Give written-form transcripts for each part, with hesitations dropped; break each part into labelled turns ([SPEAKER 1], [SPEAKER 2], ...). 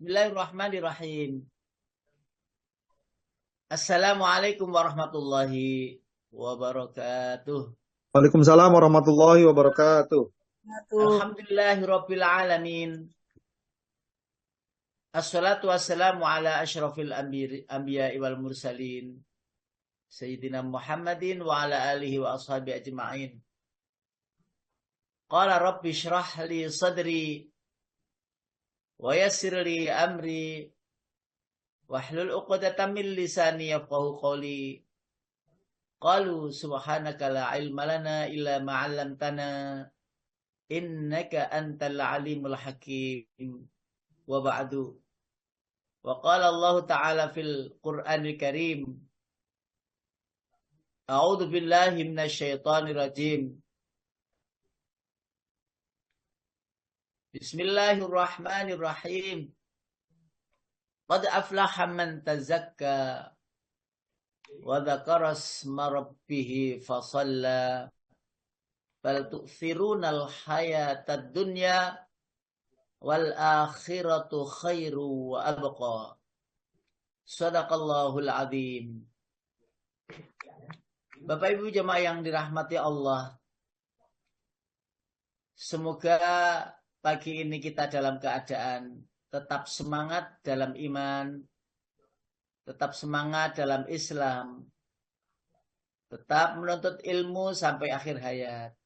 [SPEAKER 1] Bismillahirrahmanirrahim. Assalamualaikum warahmatullahi wabarakatuh.
[SPEAKER 2] Waalaikumsalam warahmatullahi wabarakatuh.
[SPEAKER 3] Tuh.
[SPEAKER 1] Alhamdulillahirabbil alamin. Assalatu wassalamu ala asyrafil anbiya'i wal mursalin. Sayyidina Muhammadin wa ala alihi wa ashabihi ajma'in. Qala rabbi shrah li sadri wa yassir li amri wahlul 'uqdatam min lisani yafqahu qawli. Qalu subhanaka la ilma lana illa ma 'allamtana innaka antal alimul hakim. Wa ba'du. Wa qala Allah ta'ala fil Qur'anil Karim. A'udzu billahi minasy syaithanir rajim. Bismillahirrahmanirrahim. Qad aflaha man tazakka wa dzakara isma rabbih fasalla. Bal tu'thirunal hayatad dunya wal akhiratu khairu wa abqa. Shadaqallahul azim. Bapak Ibu jemaah yang dirahmati Allah, semoga pagi ini kita dalam keadaan tetap semangat dalam iman, tetap semangat dalam Islam, tetap menuntut ilmu sampai akhir hayat,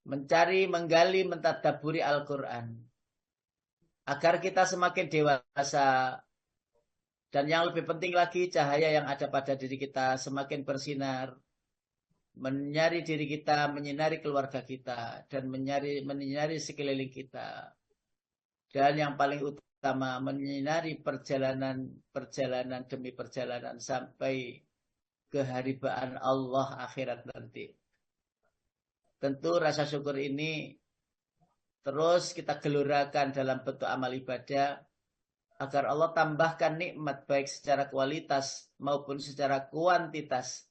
[SPEAKER 1] mencari, menggali, mentadaburi Al-Quran, agar kita semakin dewasa, dan yang lebih penting lagi, cahaya yang ada pada diri kita semakin bersinar, menyinari diri kita, menyinari keluarga kita, dan menyinari sekeliling kita. Dan yang paling utama, menyinari perjalanan demi perjalanan sampai keharibaan Allah akhirat nanti. Tentu rasa syukur ini terus kita gelurakan dalam bentuk amal ibadah, agar Allah tambahkan nikmat baik secara kualitas maupun secara kuantitas.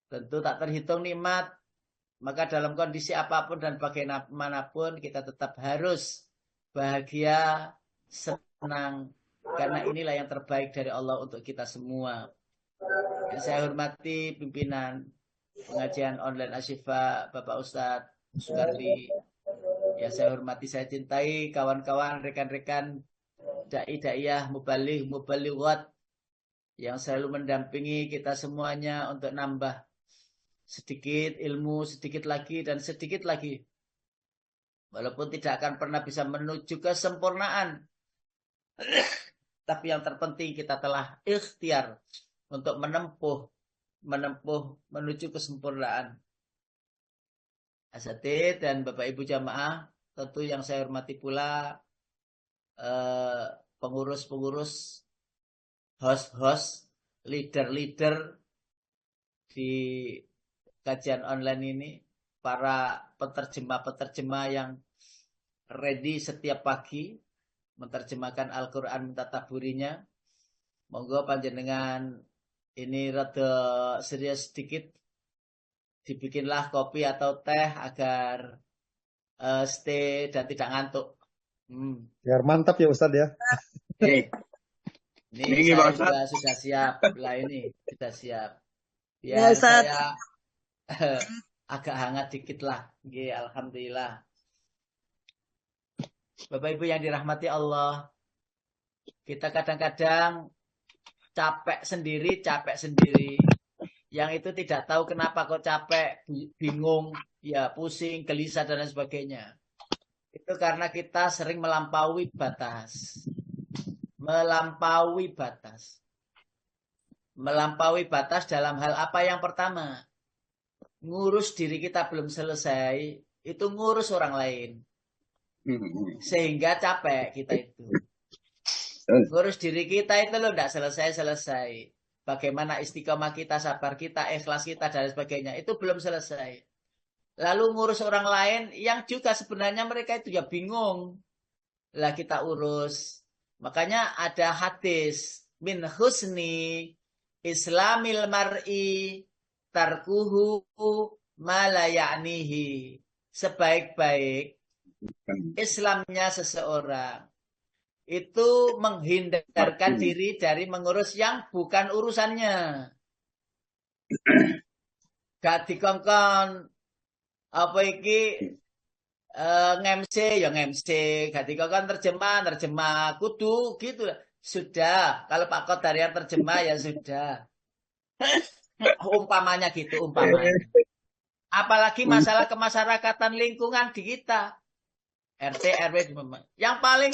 [SPEAKER 1] Tentu tak terhitung nikmat, maka dalam kondisi apapun dan bagaimanapun kita tetap harus bahagia, senang, karena inilah yang terbaik dari Allah untuk kita semua. Yang saya hormati pimpinan pengajian online Asyifa, Bapak Ustadz Sukardi. Yang saya hormati, saya cintai kawan-kawan, rekan-rekan dai-daiyah, mubalighat yang selalu mendampingi kita semuanya untuk nambah sedikit ilmu, sedikit lagi dan sedikit lagi. Walaupun tidak akan pernah bisa menuju kesempurnaan, tapi yang terpenting kita telah ikhtiar untuk menempuh menuju kesempurnaan. Asatidz dan Bapak Ibu jamaah, tentu yang saya hormati pula pengurus-pengurus, host-host, leader-leader di kajian online ini, para penerjemah-penerjemah yang ready setiap pagi menerjemahkan Al-Quran, mentadaburinya. Monggo panjenengan ini rada serius sedikit, dibikinlah kopi atau teh agar stay dan tidak ngantuk.
[SPEAKER 2] Biar mantap ya Ustadz ya.
[SPEAKER 1] Ini saya juga sudah siap lah, ini sudah siap. Biar saya agak hangat dikit lah. Alhamdulillah. Bapak Ibu yang dirahmati Allah, kita kadang-kadang capek sendiri, yang itu tidak tahu kenapa kok capek, bingung, ya pusing, gelisah dan lain sebagainya. Itu karena kita sering melampaui batas. Melampaui batas dalam hal apa? Yang pertama, ngurus diri kita belum selesai, itu ngurus orang lain. Sehingga capek kita itu. Ngurus diri kita itu loh tidak selesai. Bagaimana istiqomah kita, sabar kita, ikhlas kita, dan sebagainya. Itu belum selesai. Lalu ngurus orang lain yang juga sebenarnya mereka itu ya bingung. Lah kita urus. Makanya ada hadis, min husni islamil mar'i tarkuhu ma la ya'nihi. Sebaik-baik Islamnya seseorang itu menghindarkan diri dari mengurus yang bukan urusannya. Gak dikongkon apa iki ngemse ya ngemse, gak dikongkon terjemah kudu gitu. Sudah, kalau Pak Kodar yang terjemah ya sudah. Umpamanya gitu, umpamanya. Apalagi masalah kemasyarakatan lingkungan di kita. RT, RW, yang paling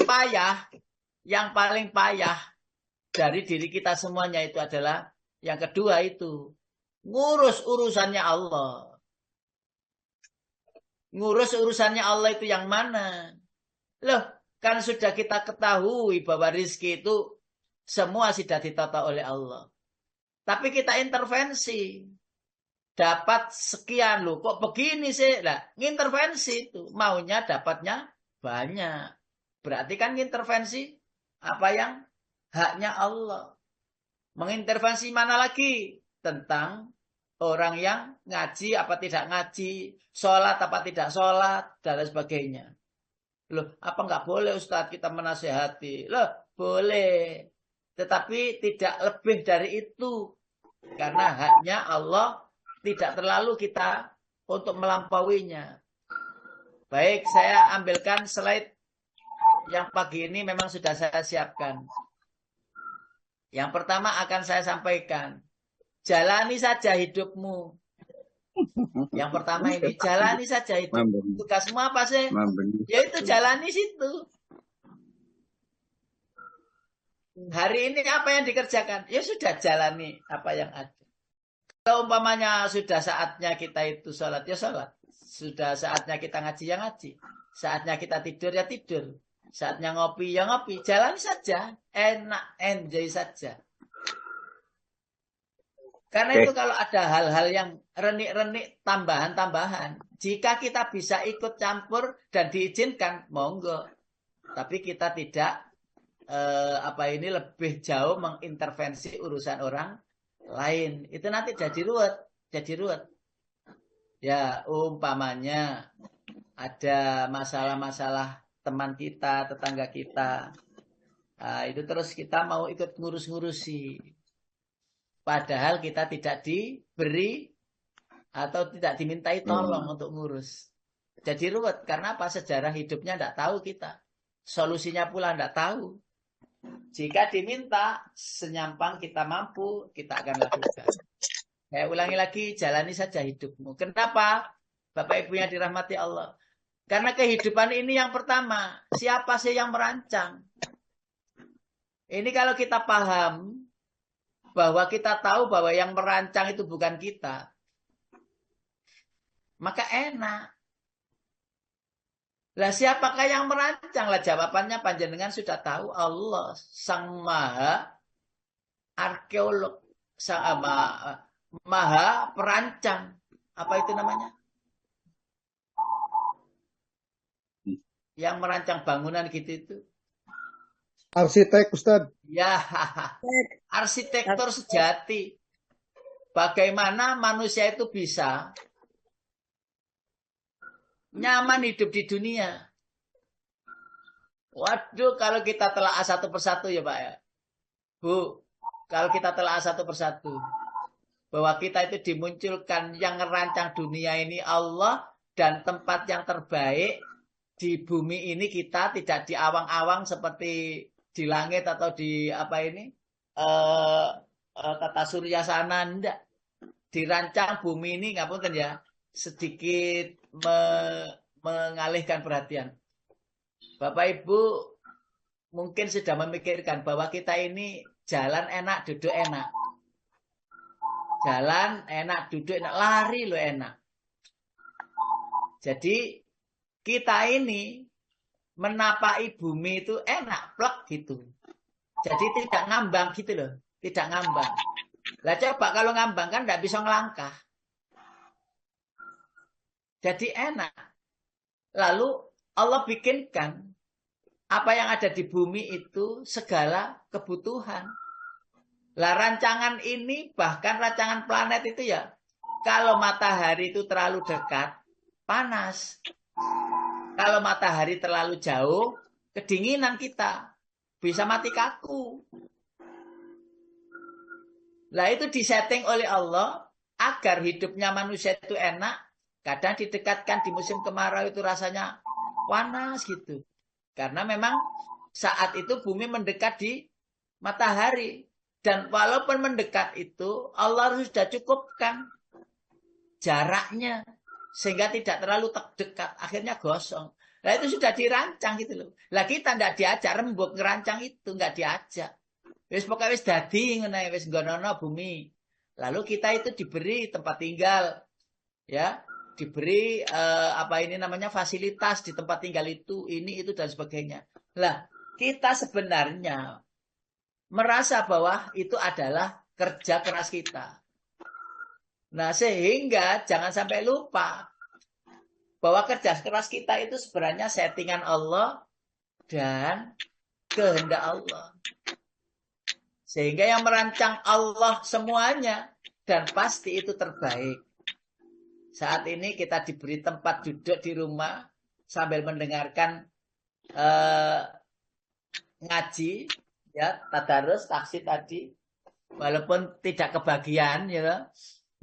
[SPEAKER 1] payah dari diri kita semuanya itu adalah yang kedua itu ngurus urusannya Allah. Ngurus urusannya Allah itu yang mana? Loh, kan sudah kita ketahui bahwa rizki itu semua sudah ditata oleh Allah. Tapi kita intervensi. Dapat sekian loh, kok begini sih? Lah, ngintervensi itu. Maunya dapatnya banyak. Berarti kan ngintervensi apa yang haknya Allah. Mengintervensi mana lagi? Tentang orang yang ngaji apa tidak ngaji, sholat apa tidak sholat, dan lain sebagainya. Loh, apa nggak boleh Ustadz kita menasehati? Loh, boleh. Tetapi tidak lebih dari itu. Karena haknya Allah tidak terlalu kita untuk melampauinya. Baik, saya ambilkan slide yang pagi ini memang sudah saya siapkan. Yang pertama akan saya sampaikan. Jalani saja hidupmu. Yang pertama ini, jalani saja hidupmu. Tugasmu apa sih? Yaitu jalani situ. Hari ini apa yang dikerjakan? Ya sudah jalani apa yang ada. Kalau umpamanya sudah saatnya kita itu sholat, ya sholat. Sudah saatnya kita ngaji, ya ngaji. Saatnya kita tidur, ya tidur. Saatnya ngopi, ya ngopi. Jalan saja. Enak, enjoy saja. Karena itu kalau ada hal-hal yang renik-renik, tambahan-tambahan. Jika kita bisa ikut campur dan diizinkan, monggo. Tapi kita tidak lebih jauh mengintervensi urusan orang lain. Itu nanti jadi ruwet. Ya, umpamanya ada masalah-masalah teman kita, tetangga kita. Nah, itu terus kita mau ikut ngurus-ngurusi. Padahal kita tidak diberi atau tidak dimintai tolong untuk ngurus. Jadi ruwet. Karena apa? Sejarah hidupnya tidak tahu kita. Solusinya pula tidak tahu. Jika diminta, senyampang kita mampu, kita akan lakukan. Saya ulangi lagi, jalani saja hidupmu. Kenapa? Bapak Ibu yang dirahmati Allah. Karena kehidupan ini yang pertama, siapa sih yang merancang? Ini kalau kita paham, bahwa kita tahu bahwa yang merancang itu bukan kita, maka enak. Lah siapakah yang merancang? Lah jawabannya panjenengan sudah tahu, Allah Sang Maha Arkeolog, Sang Maha Perancang. Apa itu namanya? Yang merancang bangunan gitu itu.
[SPEAKER 2] Arsitek, Ustadz.
[SPEAKER 1] Ya, arsitektur sejati. Bagaimana manusia itu bisa nyaman hidup di dunia. Waduh, kalau kita telah satu persatu ya Pak ya. Bu, kalau kita telah satu persatu. Bahwa kita itu dimunculkan yang merancang dunia ini Allah. Dan tempat yang terbaik di bumi ini kita tidak di awang-awang seperti di langit atau di apa ini. Tata surya sana. Enggak. Dirancang bumi ini, ngapunten ya. Sedikit mengalihkan perhatian. Bapak Ibu mungkin sudah memikirkan bahwa kita ini jalan enak, duduk enak. Jalan enak, duduk enak, lari lo enak. Jadi kita ini menapaki bumi itu enak, plek gitu. Jadi tidak ngambang gitu loh, tidak ngambang. Lah coba kalau ngambang kan tidak bisa ngelangkah. Jadi enak. Lalu Allah bikinkan apa yang ada di bumi itu segala kebutuhan. Lah rancangan ini bahkan rancangan planet itu ya. Kalau matahari itu terlalu dekat, panas. Kalau matahari terlalu jauh, kedinginan kita. bisa mati kaku. Nah itu disetting oleh Allah agar hidupnya manusia itu enak. Kadang didekatkan di musim kemarau itu rasanya panas gitu. Karena memang saat itu bumi mendekat di matahari. Dan walaupun mendekat itu Allah sudah cukupkan jaraknya. Sehingga tidak terlalu dekat. Akhirnya gosong. Nah itu sudah dirancang gitu loh. Lah kita tidak diajak rembuk ngerancang itu. Nggak diajak. Wis pokoknya wis dadi ngono wis nggonono bumi. Lalu kita itu diberi tempat tinggal, ya, diberi apa ini namanya fasilitas di tempat tinggal ini itu dan sebagainya. Lah, kita sebenarnya merasa bahwa itu adalah kerja keras kita. Nah, sehingga jangan sampai lupa bahwa kerja keras kita itu sebenarnya settingan Allah dan kehendak Allah. Sehingga yang merancang Allah semuanya dan pasti itu terbaik. Saat ini kita diberi tempat duduk di rumah sambil mendengarkan ngaji, ya, tadarus, taksid tadi. Walaupun tidak kebagian, ya,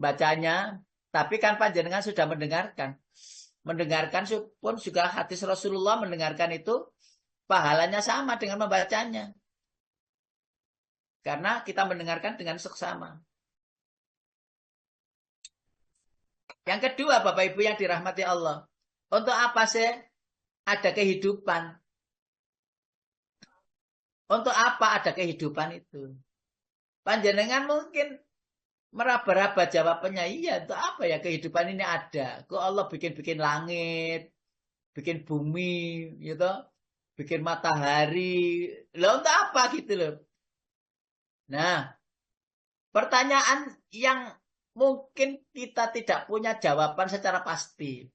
[SPEAKER 1] bacanya, tapi kan panjenengan sudah mendengarkan. Mendengarkan pun juga hadis Rasulullah mendengarkan itu pahalanya sama dengan membacanya. Karena kita mendengarkan dengan seksama. Yang kedua, Bapak Ibu yang dirahmati Allah. Untuk apa sih ada kehidupan? Untuk apa ada kehidupan itu? Panjenengan mungkin meraba-raba jawabannya. Iya, untuk apa ya kehidupan ini ada? Kok Allah bikin-bikin langit, bikin bumi, gitu, bikin matahari. Loh, untuk apa gitu loh? Nah, pertanyaan yang mungkin kita tidak punya jawaban secara pasti.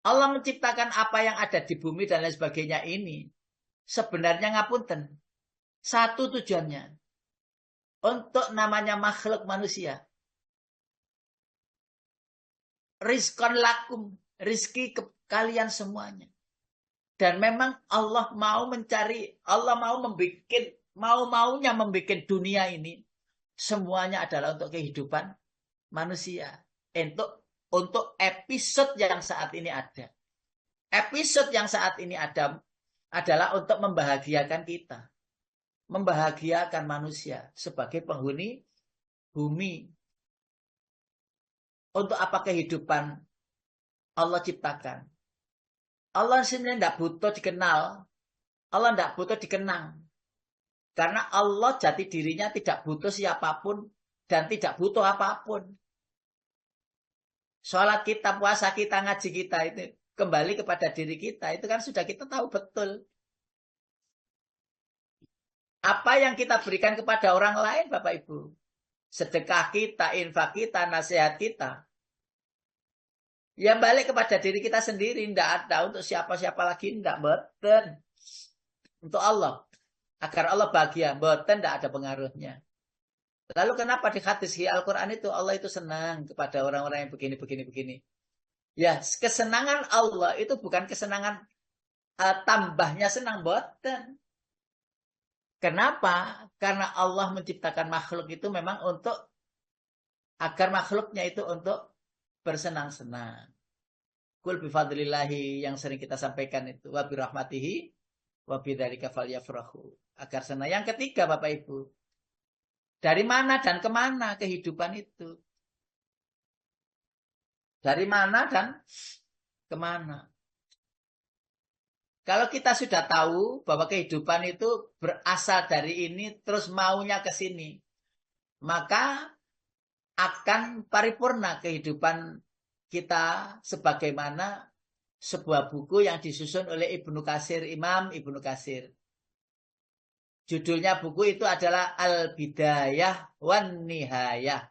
[SPEAKER 1] Allah menciptakan apa yang ada di bumi dan lain sebagainya ini. Sebenarnya ngapunten. Satu tujuannya. Untuk namanya makhluk manusia. Rizkon lakum. Rizki ke kalian semuanya. Dan memang Allah mau mencari, Allah mau membuat, mau-maunya membuat dunia ini. Semuanya adalah untuk kehidupan manusia. Untuk episode yang saat ini ada. Episode yang saat ini ada adalah untuk membahagiakan kita. Membahagiakan manusia sebagai penghuni bumi. Untuk apa kehidupan Allah ciptakan? Allah sebenarnya tidak butuh dikenal. Allah tidak butuh dikenang. Karena Allah jati dirinya tidak butuh siapapun dan tidak butuh apapun. Sholat kita, puasa kita, ngaji kita itu kembali kepada diri kita. Itu kan sudah kita tahu betul. Apa yang kita berikan kepada orang lain, Bapak Ibu? Sedekah kita, infak kita, nasihat kita. Ya balik kepada diri kita sendiri. Tidak ada untuk siapa-siapa lagi. Tidak, betul. Untuk Allah. Agar Allah bahagia. Betul, tidak ada pengaruhnya. Lalu kenapa di hadis Al-Quran itu Allah itu senang kepada orang-orang yang begini. Ya, kesenangan Allah itu bukan kesenangan tambahnya senang, boten. Kenapa? Karena Allah menciptakan makhluk itu memang untuk agar makhluknya itu untuk bersenang-senang. Kul bifadlillahi yang sering kita sampaikan itu wa birahmatihi wa bidzalika falyafrahu. Agar senang. Yang ketiga, Bapak Ibu, dari mana dan kemana kehidupan itu? Dari mana dan kemana? Kalau kita sudah tahu bahwa kehidupan itu berasal dari ini, terus maunya ke sini, maka akan paripurna kehidupan kita sebagaimana sebuah buku yang disusun oleh Ibnu Katsir, Imam Ibnu Katsir. Judulnya buku itu adalah Al-Bidayah wan Nihayah.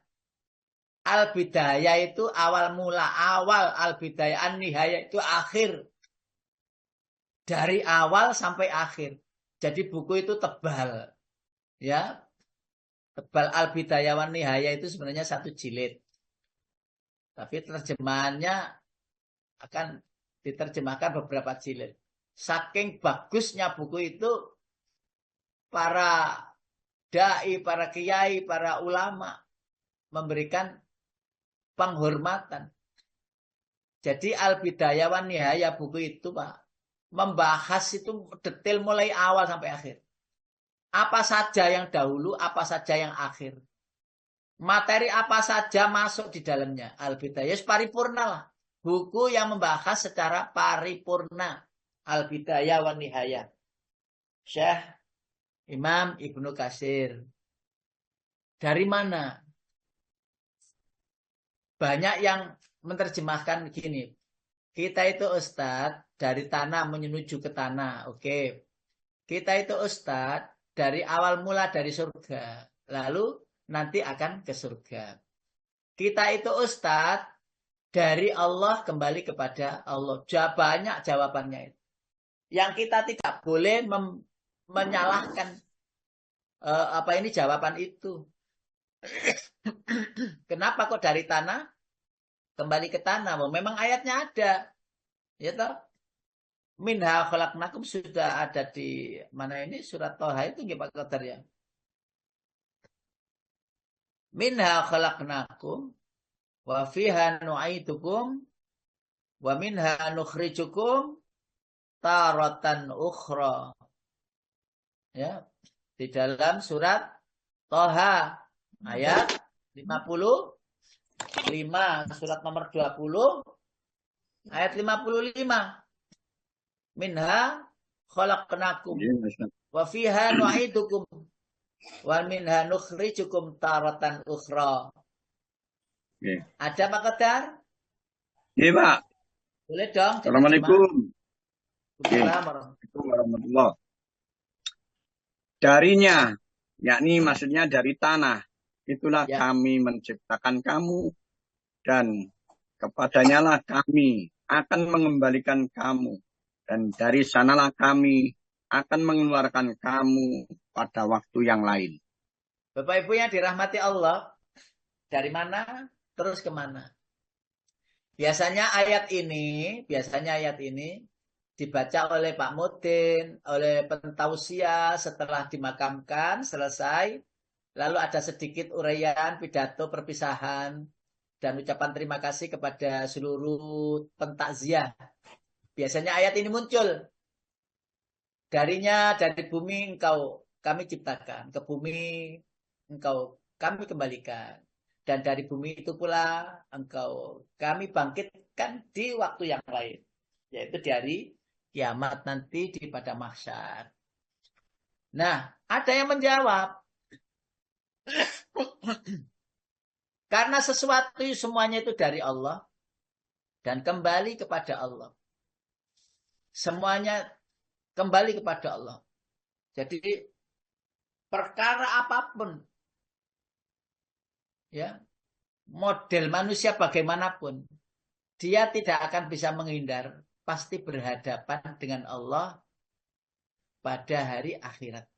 [SPEAKER 1] Al-Bidayah itu awal mula, awal. Al-Bidayah an-Nihayah itu akhir. Dari awal sampai akhir. Jadi buku itu tebal. Ya. Tebal Al-Bidayah wan Nihayah itu sebenarnya 1 jilid. Tapi terjemahannya akan diterjemahkan beberapa jilid. Saking bagusnya buku itu, para dai, para kiai, para ulama memberikan penghormatan. Jadi Al-Bidayah wan Nihayah buku itu Pak, membahas itu detail mulai awal sampai akhir. Apa saja yang dahulu, apa saja yang akhir. Materi apa saja masuk di dalamnya. Al-Bidayah paripurna lah. Buku yang membahas secara paripurna. Al-Bidayah wan Nihayah. Syekh Imam Ibnu Katsir. Dari mana? Banyak yang menerjemahkan begini. Kita itu ustadz dari tanah menuju ke tanah. Oke. Kita itu ustadz dari awal mula dari surga. Lalu nanti akan ke surga. Kita itu ustadz dari Allah kembali kepada Allah. Banyak jawabannya itu. Yang kita tidak boleh menyalahkan jawaban itu. Kenapa kok dari tanah kembali ke tanah? Memang ayatnya ada. Ya toh? Minha khalaqnakum sudah ada di mana ini surat Thaha itu nggih Pak Qadar ya. Minha khalaqnakum wa fiha nu'idukum wa minha nukhrijukum taratan ukhra. Ya, di dalam surat Thaha ayat 55, surat nomor 20 ayat 55. Minha khalaqnakum wa fiha nu'idukum wa minha nukhrijukum taratan ukhra. Ada Pak Qadar?
[SPEAKER 3] Iya, Pak.
[SPEAKER 1] Boleh dong.
[SPEAKER 3] Assalamualaikum.
[SPEAKER 1] Assalamualaikum
[SPEAKER 3] warahmatullahi. Darinya, yakni maksudnya dari tanah, itulah
[SPEAKER 1] ya.
[SPEAKER 3] Kami menciptakan kamu dan kepadanya lah kami akan mengembalikan kamu. Dan dari sanalah kami akan mengeluarkan kamu pada waktu yang lain.
[SPEAKER 1] Bapak Ibu yang dirahmati Allah, dari mana terus kemana? Biasanya ayat ini dibaca oleh Pak Mudin, oleh pentausiah setelah dimakamkan, selesai. Lalu ada sedikit uraian, pidato, perpisahan, dan ucapan terima kasih kepada seluruh pentakziah. Biasanya ayat ini muncul. Darinya, dari bumi engkau kami ciptakan, ke bumi engkau kami kembalikan. Dan dari bumi itu pula engkau kami bangkitkan di waktu yang lain. Yaitu dari kiamat nanti di pada mahsyar. Nah, ada yang menjawab. Karena sesuatu semuanya itu dari Allah. Dan kembali kepada Allah. Semuanya kembali kepada Allah. Jadi perkara apapun, ya, model manusia bagaimanapun, dia tidak akan bisa menghindar, pasti berhadapan dengan Allah pada hari akhirat.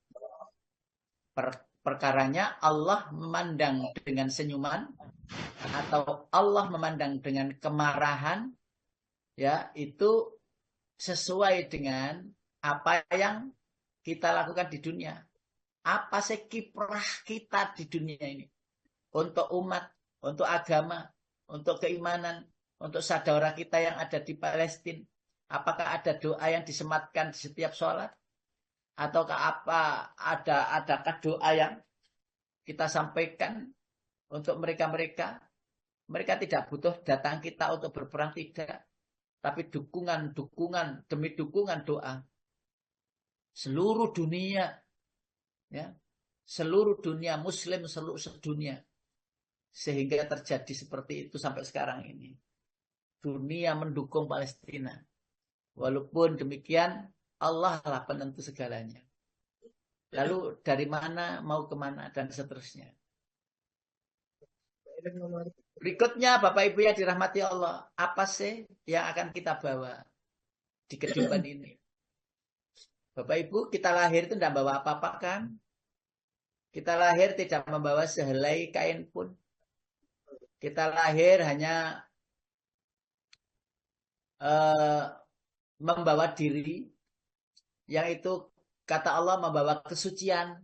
[SPEAKER 1] Perkaranya Allah memandang dengan senyuman atau Allah memandang dengan kemarahan, ya, itu sesuai dengan apa yang kita lakukan di dunia. Apa sih kiprah kita di dunia ini? Untuk umat, untuk agama, untuk keimanan, untuk saudara kita yang ada di Palestina. Apakah ada doa yang disematkan di setiap sholat? Ataukah adakah doa yang kita sampaikan untuk mereka-mereka? Mereka tidak butuh datang kita untuk berperang, tidak. Tapi dukungan demi dukungan doa. Seluruh dunia, ya, seluruh dunia Muslim, seluruh dunia, sehingga terjadi seperti itu sampai sekarang ini. Dunia mendukung Palestina. Walaupun demikian, Allah lah penentu segalanya. Lalu dari mana mau kemana dan seterusnya. Berikutnya Bapak Ibu yang dirahmati Allah, apa sih yang akan kita bawa di kehidupan ini? Bapak Ibu, kita lahir itu tidak bawa apa-apa kan? Kita lahir tidak membawa sehelai kain pun. Kita lahir hanya membawa diri yang itu kata Allah, membawa kesucian.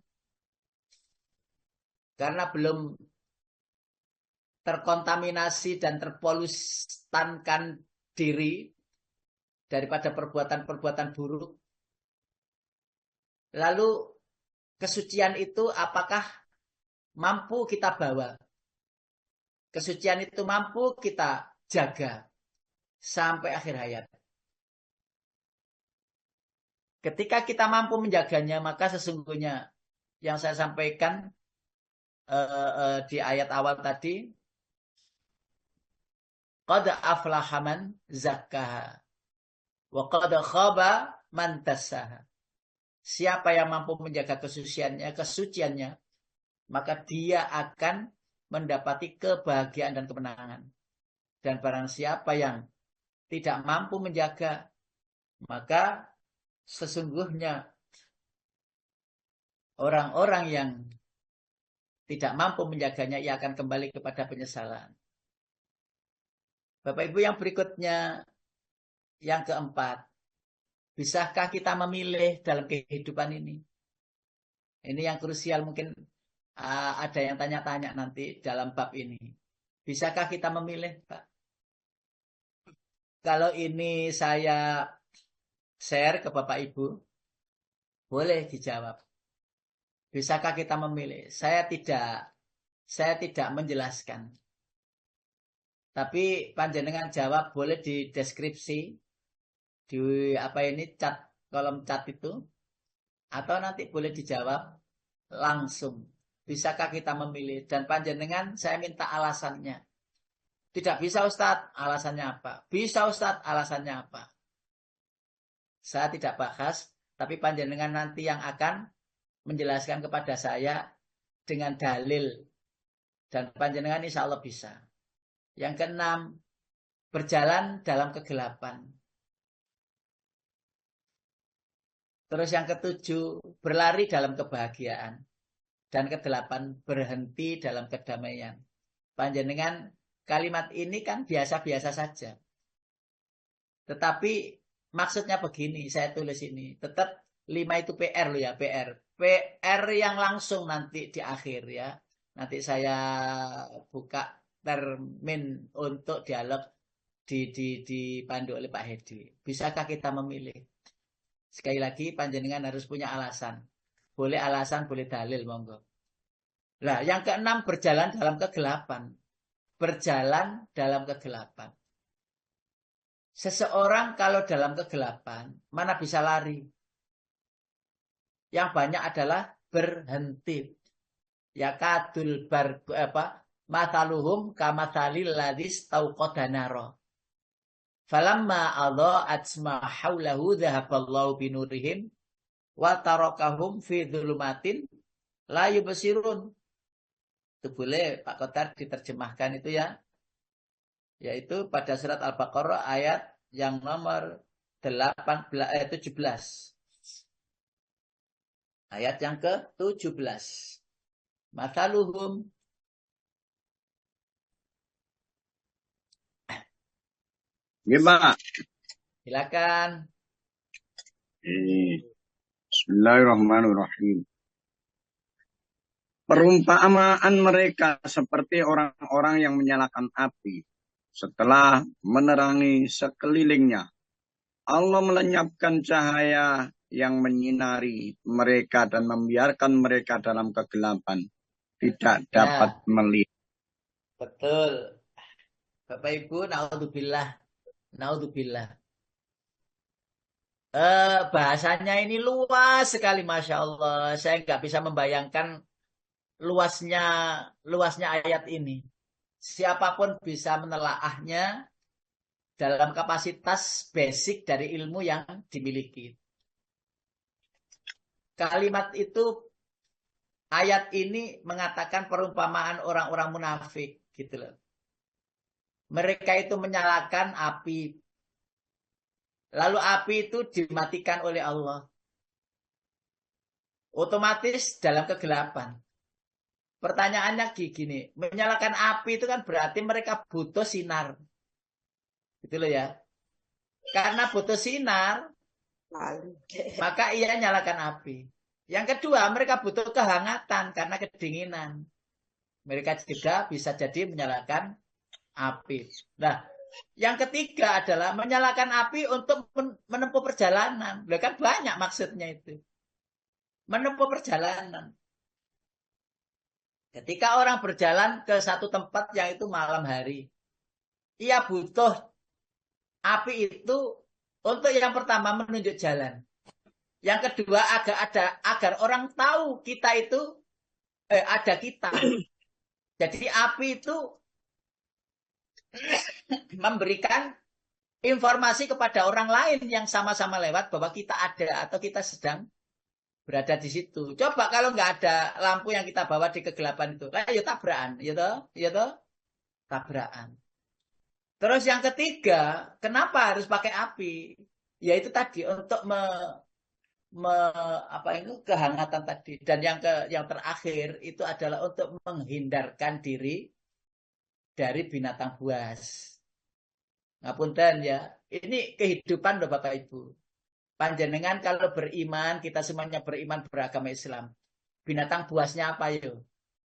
[SPEAKER 1] Karena belum terkontaminasi dan terpolustankan diri daripada perbuatan-perbuatan buruk. Lalu kesucian itu apakah mampu kita bawa? Kesucian itu mampu kita jaga sampai akhir hayat. Ketika kita mampu menjaganya, maka sesungguhnya yang saya sampaikan di ayat awal tadi, qad aflaha man zakkaha wa qad khaba man dassaha. Siapa yang mampu menjaga kesuciannya, maka dia akan mendapati kebahagiaan dan kemenangan. Dan barang siapa yang tidak mampu menjaga, maka sesungguhnya orang-orang yang tidak mampu menjaganya, ia akan kembali kepada penyesalan. Bapak Ibu, yang berikutnya, yang keempat, bisakah kita memilih dalam kehidupan ini? Ini yang krusial, mungkin ada yang tanya-tanya nanti dalam bab ini. Bisakah kita memilih, Pak? Kalau ini saya share ke Bapak Ibu, boleh dijawab. Bisakah kita memilih? Saya tidak menjelaskan. Tapi panjenengan jawab, boleh di deskripsi di kolom chat itu, atau nanti boleh dijawab langsung. Bisakah kita memilih? Dan panjenengan saya minta alasannya. Tidak bisa Ustadz, alasannya apa? Bisa Ustadz, alasannya apa? Saya tidak bahas, tapi panjenengan nanti yang akan menjelaskan kepada saya dengan dalil. Dan panjenengan insya Allah bisa. Yang keenam, berjalan dalam kegelapan. Terus yang ketujuh, berlari dalam kebahagiaan. Dan kedelapan, berhenti dalam kedamaian. Panjenengan, kalimat ini kan biasa-biasa saja. Tetapi maksudnya begini, saya tulis ini. Tetap 5 itu PR loh ya, PR. PR yang langsung nanti di akhir ya. Nanti saya buka termin untuk dialog dipandu oleh Pak Hedi. Bisakah kita memilih? Sekali lagi, panjenengan harus punya alasan. Boleh alasan, boleh dalil, monggo. Nah, yang keenam, berjalan dalam kegelapan. Berjalan dalam kegelapan. Seseorang kalau dalam kegelapan, mana bisa lari? Yang banyak adalah berhenti. Ya kadul mataluhum kamathalil ladis tauqadanaro. Falamma adha'at ma haulahu dhahaballahu binurihim wa tarakahum fi dhulumatin la yubsirun. Itu boleh Pak Kotar diterjemahkan itu ya. Yaitu pada surat Al-Baqarah ayat yang nomor 17. Ayat yang ke-17. Mataluhum.
[SPEAKER 3] Gimana?
[SPEAKER 1] Silakan.
[SPEAKER 3] Bismillahirrahmanirrahim. Perumpamaan mereka seperti orang-orang yang menyalakan api setelah menerangi sekelilingnya. Allah melenyapkan cahaya yang menyinari mereka dan membiarkan mereka dalam kegelapan. Tidak dapat melihat.
[SPEAKER 1] Betul. Bapak Ibu, naudzubillah. Bahasanya ini luas sekali, Masya Allah. Saya nggak bisa membayangkan luasnya ayat ini. Siapapun bisa menelaahnya dalam kapasitas basic dari ilmu yang dimiliki. Kalimat itu, ayat ini mengatakan perumpamaan orang-orang munafik, gitu loh. Mereka itu menyalakan api. Lalu api itu dimatikan oleh Allah. Otomatis dalam kegelapan. Pertanyaannya gini, menyalakan api itu kan berarti mereka butuh sinar. Gitu loh ya. Karena butuh sinar, Maka ia nyalakan api. Yang kedua, mereka butuh kehangatan karena kedinginan. Mereka juga bisa jadi menyalakan api. Nah, yang ketiga adalah menyalakan api untuk menempuh perjalanan. Loh, kan banyak maksudnya itu. Menempuh perjalanan. Ketika orang berjalan ke satu tempat yang itu malam hari, ia butuh api itu untuk yang pertama menunjuk jalan. Yang kedua agar orang tahu kita itu ada kita. Jadi api itu memberikan informasi kepada orang lain yang sama-sama lewat bahwa kita ada atau kita sedang berada di situ. Coba kalau nggak ada lampu yang kita bawa di kegelapan itu, lah ya tabrakan, ya toh, tabrakan. Terus yang ketiga, kenapa harus pakai api? Ya itu tadi untuk kehangatan tadi. Dan yang terakhir itu adalah untuk menghindarkan diri dari binatang buas. Ngapunten ya, ini kehidupan loh Bapak Ibu. Panjenengan kalau beriman, kita semuanya beriman beragama Islam. Binatang buasnya apa yo?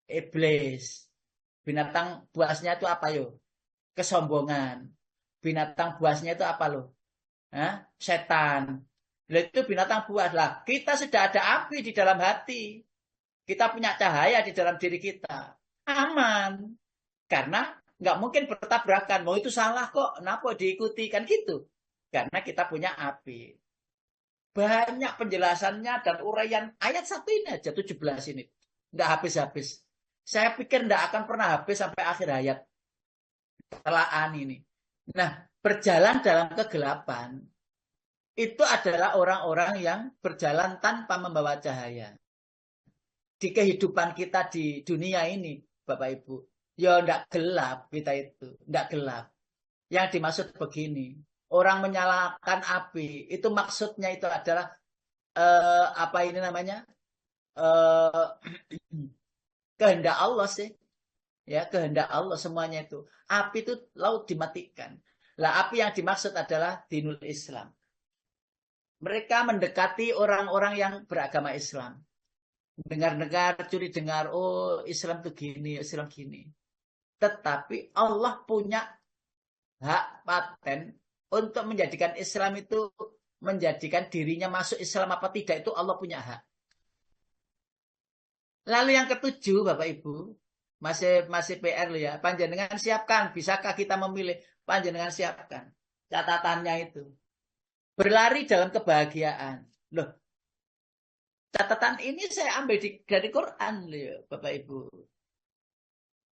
[SPEAKER 1] Iblis. Binatang buasnya itu apa yo? Kesombongan. Binatang buasnya itu apa loh? Setan. Itu binatang buas lah. Kita sudah ada api di dalam hati. Kita punya cahaya di dalam diri kita. Aman. Karena nggak mungkin bertabrakan. Mau itu salah kok. Kenapa diikuti? Kan gitu. Karena kita punya api. Banyak penjelasannya dan uraian ayat 1 ini aja, 17 ini. Nggak habis-habis. Saya pikir nggak akan pernah habis sampai akhir ayat. Telaan ini. Nah, berjalan dalam kegelapan itu adalah orang-orang yang berjalan tanpa membawa cahaya. Di kehidupan kita di dunia ini, Bapak Ibu. Ya nggak gelap kita itu. Nggak gelap. Yang dimaksud begini. Orang menyalakan api, itu maksudnya itu adalah kehendak Allah sih. Ya, kehendak Allah semuanya itu. Api itu lalu dimatikan. Lah api yang dimaksud adalah dinul Islam. Mereka mendekati orang-orang yang beragama Islam. Dengar-dengar, curi dengar, oh Islam itu gini, Islam gini. Tetapi Allah punya hak paten untuk menjadikan Islam itu, menjadikan dirinya masuk Islam apa tidak, itu Allah punya hak. Lalu yang ketujuh, Bapak Ibu, masih PR loh ya. Panjenengan siapkan, bisakah kita memilih? Panjenengan siapkan. Catatannya itu. Berlari dalam kebahagiaan. Loh, catatan ini saya ambil dari Quran loh ya, Bapak Ibu.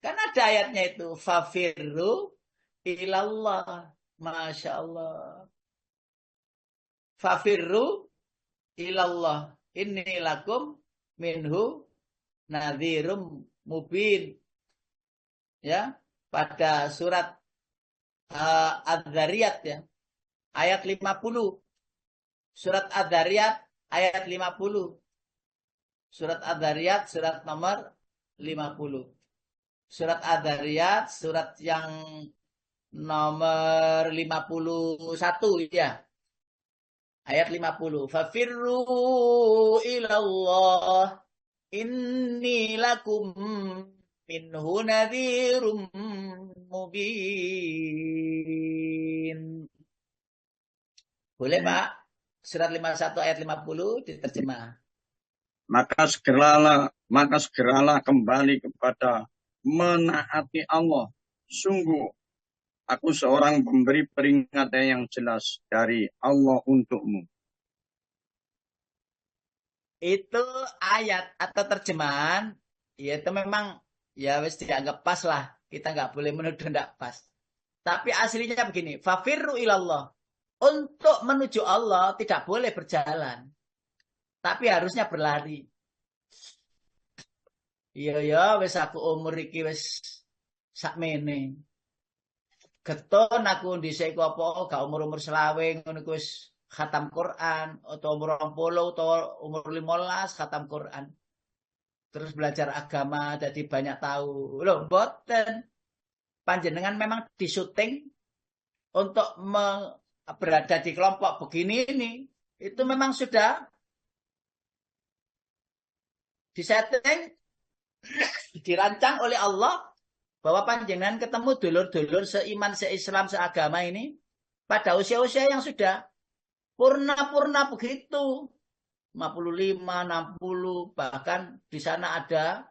[SPEAKER 1] Kan ada ayatnya itu. Fafirru ilallah. Masya Allah. Fafirru ilallah. Inni lakum minhu nadhirum mubin. Ya, pada surat Ad-Dzariyat ya. Ayat 50. Surat Ad-Dzariyat ayat 50. Surat Ad-Dzariyat surat nomor 50. Surat Ad-Dzariyat surat yang nomor 51 ya. Ayat 50. Fafirru ilallah inni lakum minhu nadhirum mubin. Boleh Pak? Surat 51 ayat 50 diterjemah.
[SPEAKER 3] Maka segeralah kembali kepada menaati Allah. Sungguh aku seorang pemberi peringatan yang jelas dari Allah untukmu.
[SPEAKER 1] Itu ayat atau terjemahan, ya itu memang ya wis dianggap pas lah. Kita nggak boleh menuduh nggak pas. Tapi aslinya begini, fafirru ilallah. Untuk menuju Allah tidak boleh berjalan. Tapi harusnya berlari. Iya wis aku umur iki wis sakmene. Geton aku dhisik apa gak umur-umur selawe ngono ku wis khatam Quran atau umur 20 atau umur 15 khatam Quran. Terus belajar agama jadi banyak tahu. Loh, boten. Panjenengan memang disuting untuk berada di kelompok begini ini. itu memang sudah disetting, dirancang oleh Allah bahwa panjenengan ketemu dulur-dulur seiman, seislam, seagama ini pada usia-usia yang sudah purna-purna begitu. 55, 60, bahkan di sana ada,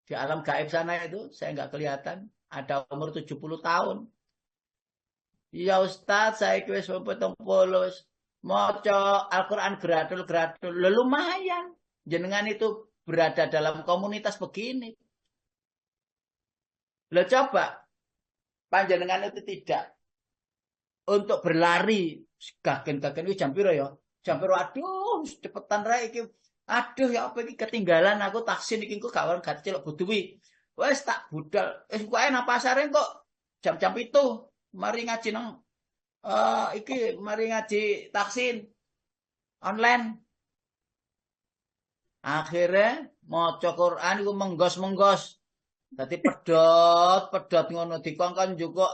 [SPEAKER 1] di alam gaib sana itu, saya nggak kelihatan, ada umur 70 tahun. Ya Ustadz, saya wis 70, maca Al-Quran gratul-gratul, lumayan. Jenengan itu berada dalam komunitas begini. Lo coba, panjenengan itu tidak untuk berlari, gagen-gagen itu jam piro ya? Jam piro, aduh, cepetan ra iki. Aduh ya apa iki ketinggalan aku taksi iki kok gak celok buduwi. Wes tak budal. Kok nang pasare kok jam-jam itu. Mari ngaji nang iki mari ngaji taksin online. Akhirnya maca Quran iku menggos-menggos. Dadi pedot ngono dikongkon juga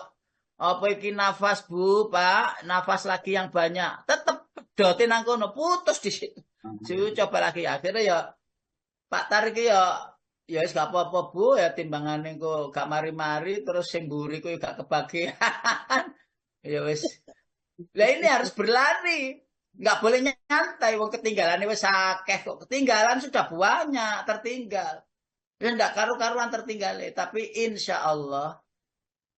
[SPEAKER 1] apa iki nafas Bu, Pak, nafas lagi yang banyak. Tetep pedotin nang kono putus di situ. Coba lagi akhirnya ya Pak Tarik ya wis gak apa-apa Bu, ya timbangane kok gak mari-mari terus sing mburi kok gak kebagian. Ya wis. Lah ini harus berlari. Nggak boleh nyantai, wong ketinggalan wis akeh kok. Ketinggalan sudah banyak tertinggal. Ya ndak karu-karuan tertinggal, tapi insya Allah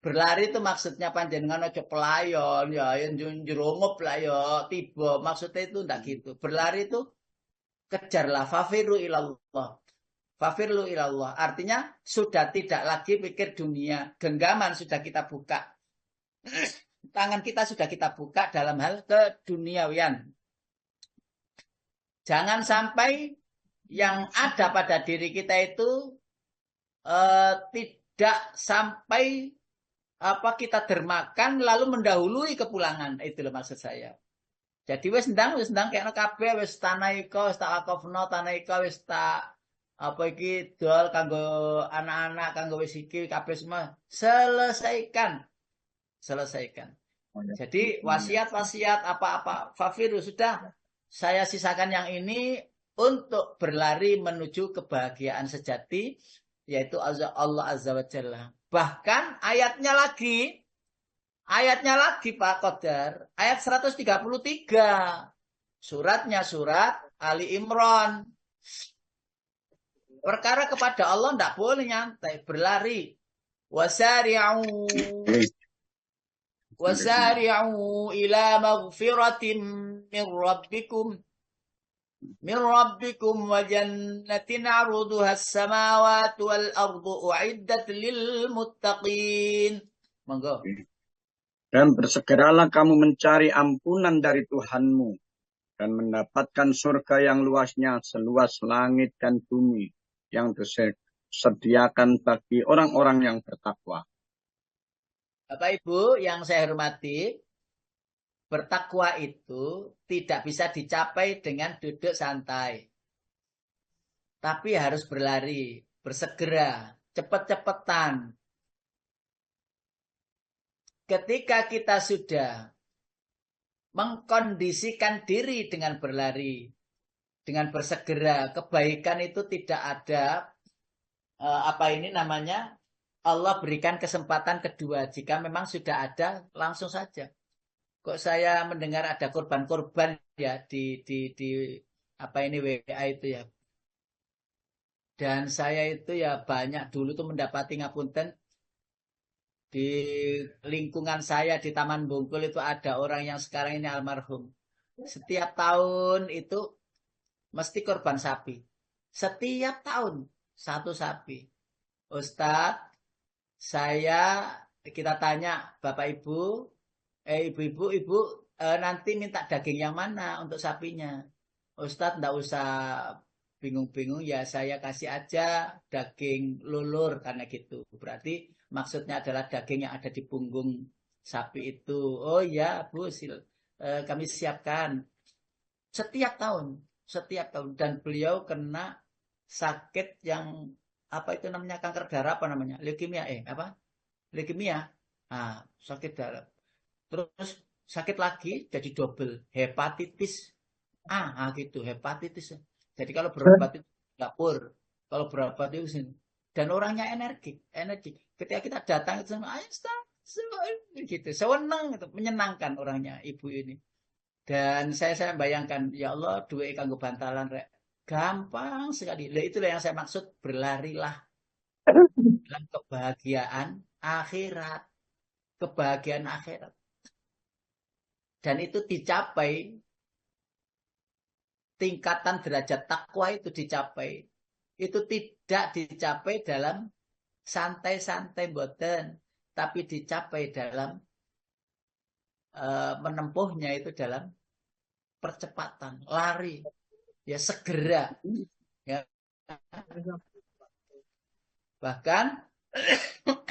[SPEAKER 1] berlari itu maksudnya panjenengan aja pelayon ya jerungup lah ya tiba, maksudnya itu ndak gitu. Berlari itu kejarlah, fafiru ilallah. Fafirlu ilallah. Artinya sudah tidak lagi pikir dunia. Genggaman sudah kita buka. Tangan kita sudah kita buka dalam hal keduniawian. Jangan sampai yang ada pada diri kita itu tidak sampai kita dermakan lalu mendahului kepulangan. Itu loh maksud saya. Jadi wis ndang kayak kabeh wis tanaika wis tak akofno tanaika wis tak apa iki dol kanggo anak-anak kanggo wis iki kabeh semua selesaikan. Jadi wasiat-wasiat apa-apa fafiru sudah saya sisakan yang ini untuk berlari menuju kebahagiaan sejati yaitu Allah Azza wa Jalla. Bahkan ayatnya lagi Pak Qadar, ayat 133. Suratnya surat Ali Imran. Perkara kepada Allah tidak boleh nyantai, berlari. Wasari'u ila maghfiratin min rabbikum wa jannatin 'arduha as-samawati wal ardu u'iddat lil muttaqin. Monggo.
[SPEAKER 3] Dan bersegeralah kamu mencari ampunan dari Tuhanmu dan mendapatkan surga yang luasnya seluas langit dan bumi yang disediakan bagi orang-orang yang bertakwa.
[SPEAKER 1] Bapak Ibu yang saya hormati, bertakwa itu tidak bisa dicapai dengan duduk santai. Tapi harus berlari, bersegera, cepet-cepetan. Ketika kita sudah mengkondisikan diri dengan berlari, dengan bersegera, kebaikan itu tidak ada Allah berikan kesempatan kedua. Jika memang sudah ada, langsung saja. Kok saya mendengar ada korban-korban ya di WA itu ya. Dan saya itu ya banyak dulu tuh mendapati ngapunten di lingkungan saya di Taman Bungkul itu ada orang yang sekarang ini almarhum. Setiap tahun itu mesti korban sapi. Setiap tahun satu sapi. Ustadz, kita tanya Bapak Ibu, ibu-ibu, nanti minta daging yang mana untuk sapinya? Ustadz enggak usah bingung-bingung ya, saya kasih aja daging lulur karena gitu. Berarti maksudnya adalah daging yang ada di punggung sapi itu. Oh ya Bu, kami siapkan. Setiap tahun. Dan beliau kena sakit yang itu namanya kanker darah leukemia leukemia. Sakit darah. Terus sakit lagi jadi double hepatitis. gitu, hepatitis. Jadi kalau berobat itu dapur, kalau berobat itu sini. Dan orangnya energi. Ketika kita datang itu sama, ayo Ustaz, gitu, senang, gitu, menyenangkan orangnya ibu ini. Dan saya bayangkan, ya Allah, duwe kanggo bantalan rek. Gampang sekali. Lah itulah yang saya maksud, berlarilah dalam kebahagiaan akhirat. Kebahagiaan akhirat. Dan itu dicapai, tingkatan derajat takwa itu dicapai. Itu tidak dicapai dalam santai-santai boten, tapi dicapai dalam menempuhnya itu dalam percepatan, lari, ya segera. Ya. Bahkan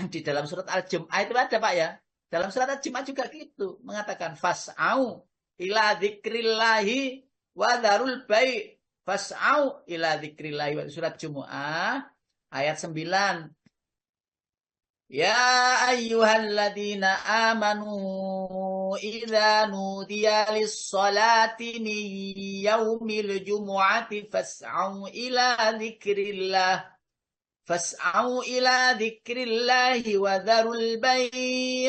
[SPEAKER 1] di dalam surat Al-Jum'ah itu ada Pak ya. Dalam surat Al-Jum'ah juga gitu. Mengatakan fas'au ila dzikrillahi wa dzarul bai'. Fas'au ila dzikrillahi wa surat Jumu'ah ayat 9. Ya ayyuhalladzina amanu idza nudiya lis-salati min yaumil jumu'ati fas'au ila dzikrillah. Fas'au ila dzikrillahi wa dzarul bai'.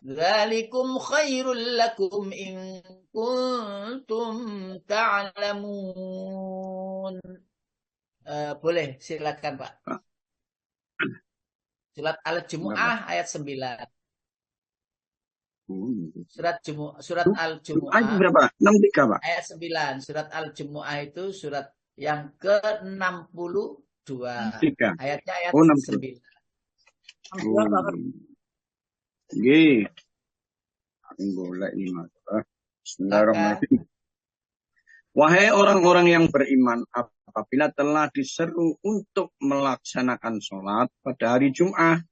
[SPEAKER 1] Dzalikum khairul lakum in kuntum ta'lamun. Boleh, silakan Pak. Surat Al-Jumu'ah ayat 9. Surat Al-Jumu'ah
[SPEAKER 3] ayat berapa? 63 Pak.
[SPEAKER 1] Ayat 9. Surat Al-Jumu'ah itu surat yang ke-62. Ayatnya ayat 9.
[SPEAKER 3] Nggih. Golek iman. Bismillahirrahmanirrahim. Wahai orang-orang yang beriman, apabila telah diseru untuk melaksanakan sholat pada hari Jum'ah,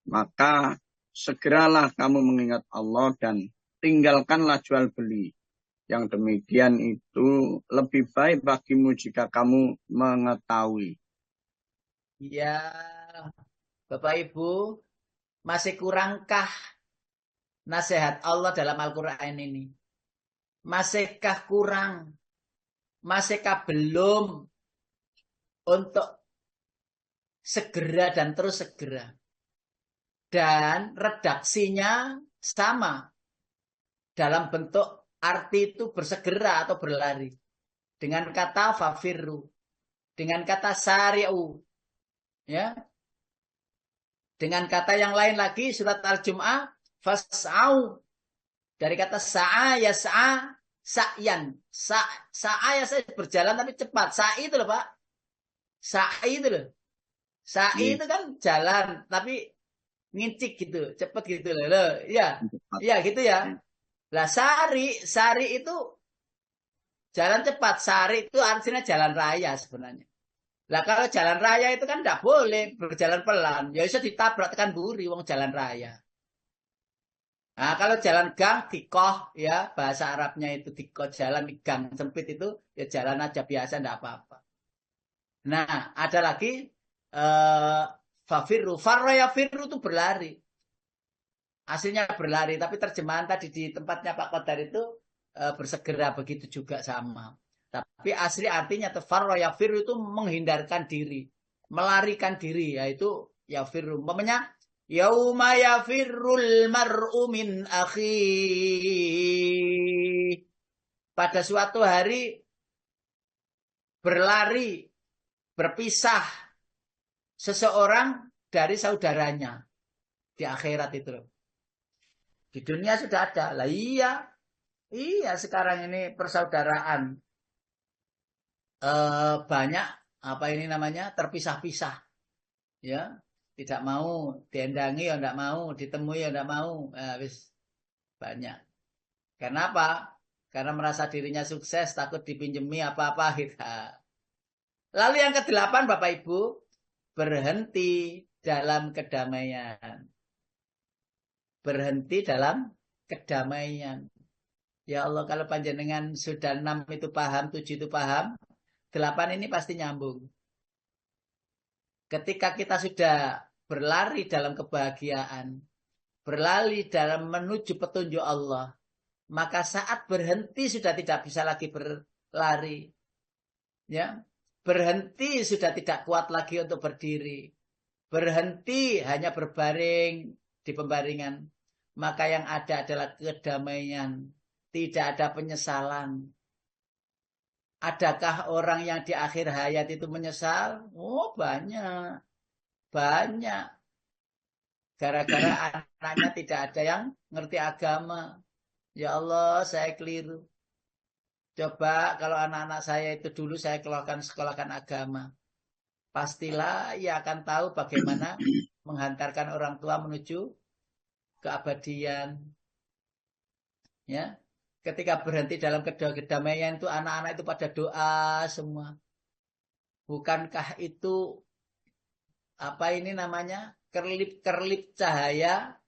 [SPEAKER 3] maka segeralah kamu mengingat Allah dan tinggalkanlah jual beli. Yang demikian itu lebih baik bagimu jika kamu mengetahui.
[SPEAKER 1] Ya, Bapak Ibu, masih kurangkah nasihat Allah dalam Al-Quran ini? Masihkah kurang? Masihkah belum untuk segera dan terus segera? Dan redaksinya sama. Dalam bentuk arti itu bersegera atau berlari. Dengan kata fafirru. Dengan kata sari'u. Ya. Dengan kata yang lain lagi, surat Al-Jum'ah, fas'au. Dari kata sa'a yas'a, sa'yan. Sa'a yas'a berjalan tapi cepat. Sa'i itu loh Pak. Sa'i itu loh. Sa'i itu kan jalan tapi ngincik gitu, cepat gitu loh. Iya. Iya gitu ya. Lah sari itu jalan cepat. Sari itu artinya jalan raya sebenarnya. Lah kalau jalan raya itu kan tidak boleh berjalan pelan. Ya bisa ditabrak tekan buri wong jalan raya. Nah, kalau jalan gang dikoh ya, bahasa Arabnya itu dikoh, jalan di gang sempit itu ya jalan aja biasa enggak apa-apa. Nah, ada lagi fafirru, farra yafirru itu berlari. Aslinya berlari, tapi terjemahan tadi di tempatnya Pak Qadar itu bersegera, begitu juga sama. Tapi asli artinya farra yafirru itu menghindarkan diri, melarikan diri, yaitu yafirru. Umpamanya yauma yafirrul mar'u min akhi. Pada suatu hari berlari, berpisah seseorang dari saudaranya. Di akhirat itu loh. Di dunia sudah ada. Lah iya sekarang ini persaudaraan. Banyak apa ini namanya terpisah-pisah. Ya. Tidak mau diendangi ya enggak mau, ditemui ya enggak mau. Wis banyak. Kenapa? Karena merasa dirinya sukses, takut dipinjemi apa-apa gitu. Lalu yang ke-8 Bapak Ibu, berhenti dalam kedamaian. Berhenti dalam kedamaian. Ya Allah, kalau panjenengan sudah 6 itu paham, 7 itu paham, 8 ini pasti nyambung. Ketika kita sudah berlari dalam kebahagiaan, berlari dalam menuju petunjuk Allah, maka saat berhenti sudah tidak bisa lagi berlari. Ya, berhenti sudah tidak kuat lagi untuk berdiri. Berhenti hanya berbaring di pembaringan. Maka yang ada adalah kedamaian. Tidak ada penyesalan. Adakah orang yang di akhir hayat itu menyesal? Oh, banyak. Banyak. Gara-gara anaknya tidak ada yang ngerti agama. Ya Allah, saya keliru. Coba kalau anak-anak saya itu dulu saya sekolahkan agama. Pastilah ia akan tahu bagaimana menghantarkan orang tua menuju keabadian. Ya. Ketika berhenti dalam kedamaian itu anak-anak itu pada doa semua. Bukankah itu apa ini namanya? Kerlip-kerlip cahaya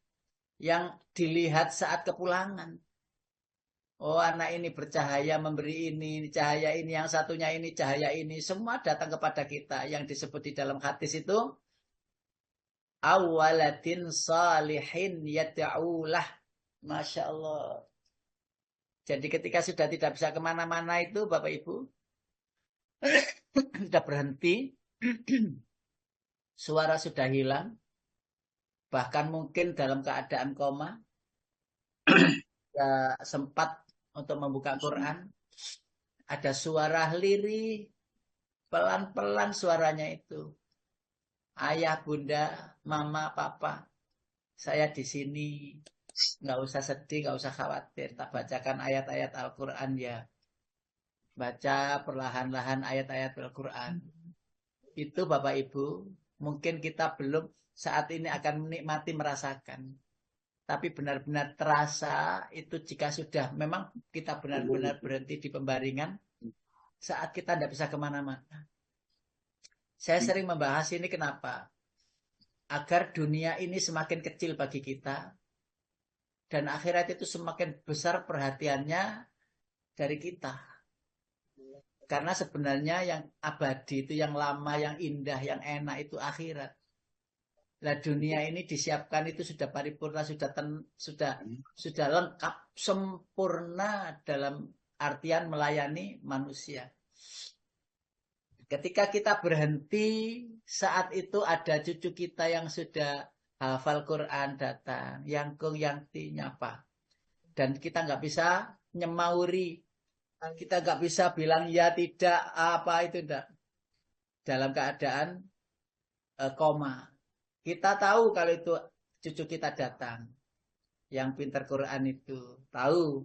[SPEAKER 1] yang dilihat saat kepulangan. Oh, anak ini bercahaya memberi ini cahaya ini, yang satunya ini cahaya ini. Semua datang kepada kita. Yang disebut di dalam hadis itu awalatin salihin yad'ulah. Masya Allah. Jadi ketika sudah tidak bisa kemana-mana itu Bapak Ibu, sudah berhenti, suara sudah hilang, bahkan mungkin dalam keadaan koma, ya, sempat untuk membuka Quran, ada suara lirih, pelan-pelan suaranya itu. Ayah, bunda, mama, papa, saya di sini. Nggak usah sedih, nggak usah khawatir. Tak bacakan ayat-ayat Al-Quran ya. Baca perlahan-lahan ayat-ayat Al-Quran. Itu Bapak Ibu, mungkin kita belum saat ini akan menikmati, merasakan. Tapi benar-benar terasa itu jika sudah memang kita benar-benar berhenti di pembaringan. Saat kita tidak bisa kemana-mana. Saya sering membahas ini kenapa? Agar dunia ini semakin kecil bagi kita. Dan akhirat itu semakin besar perhatiannya dari kita. Karena sebenarnya yang abadi itu, yang lama, yang indah, yang enak itu akhirat. Nah, dunia ini disiapkan itu sudah paripurna, sudah lengkap, sempurna dalam artian melayani manusia. Ketika kita berhenti, saat itu ada cucu kita yang sudah hafal Quran datang, yang nyapa. Dan kita nggak bisa nyemauri. Kita nggak bisa bilang ya tidak, apa itu enggak. Dalam keadaan koma. Kita tahu kalau itu cucu kita datang. Yang pintar Quran itu. Tahu.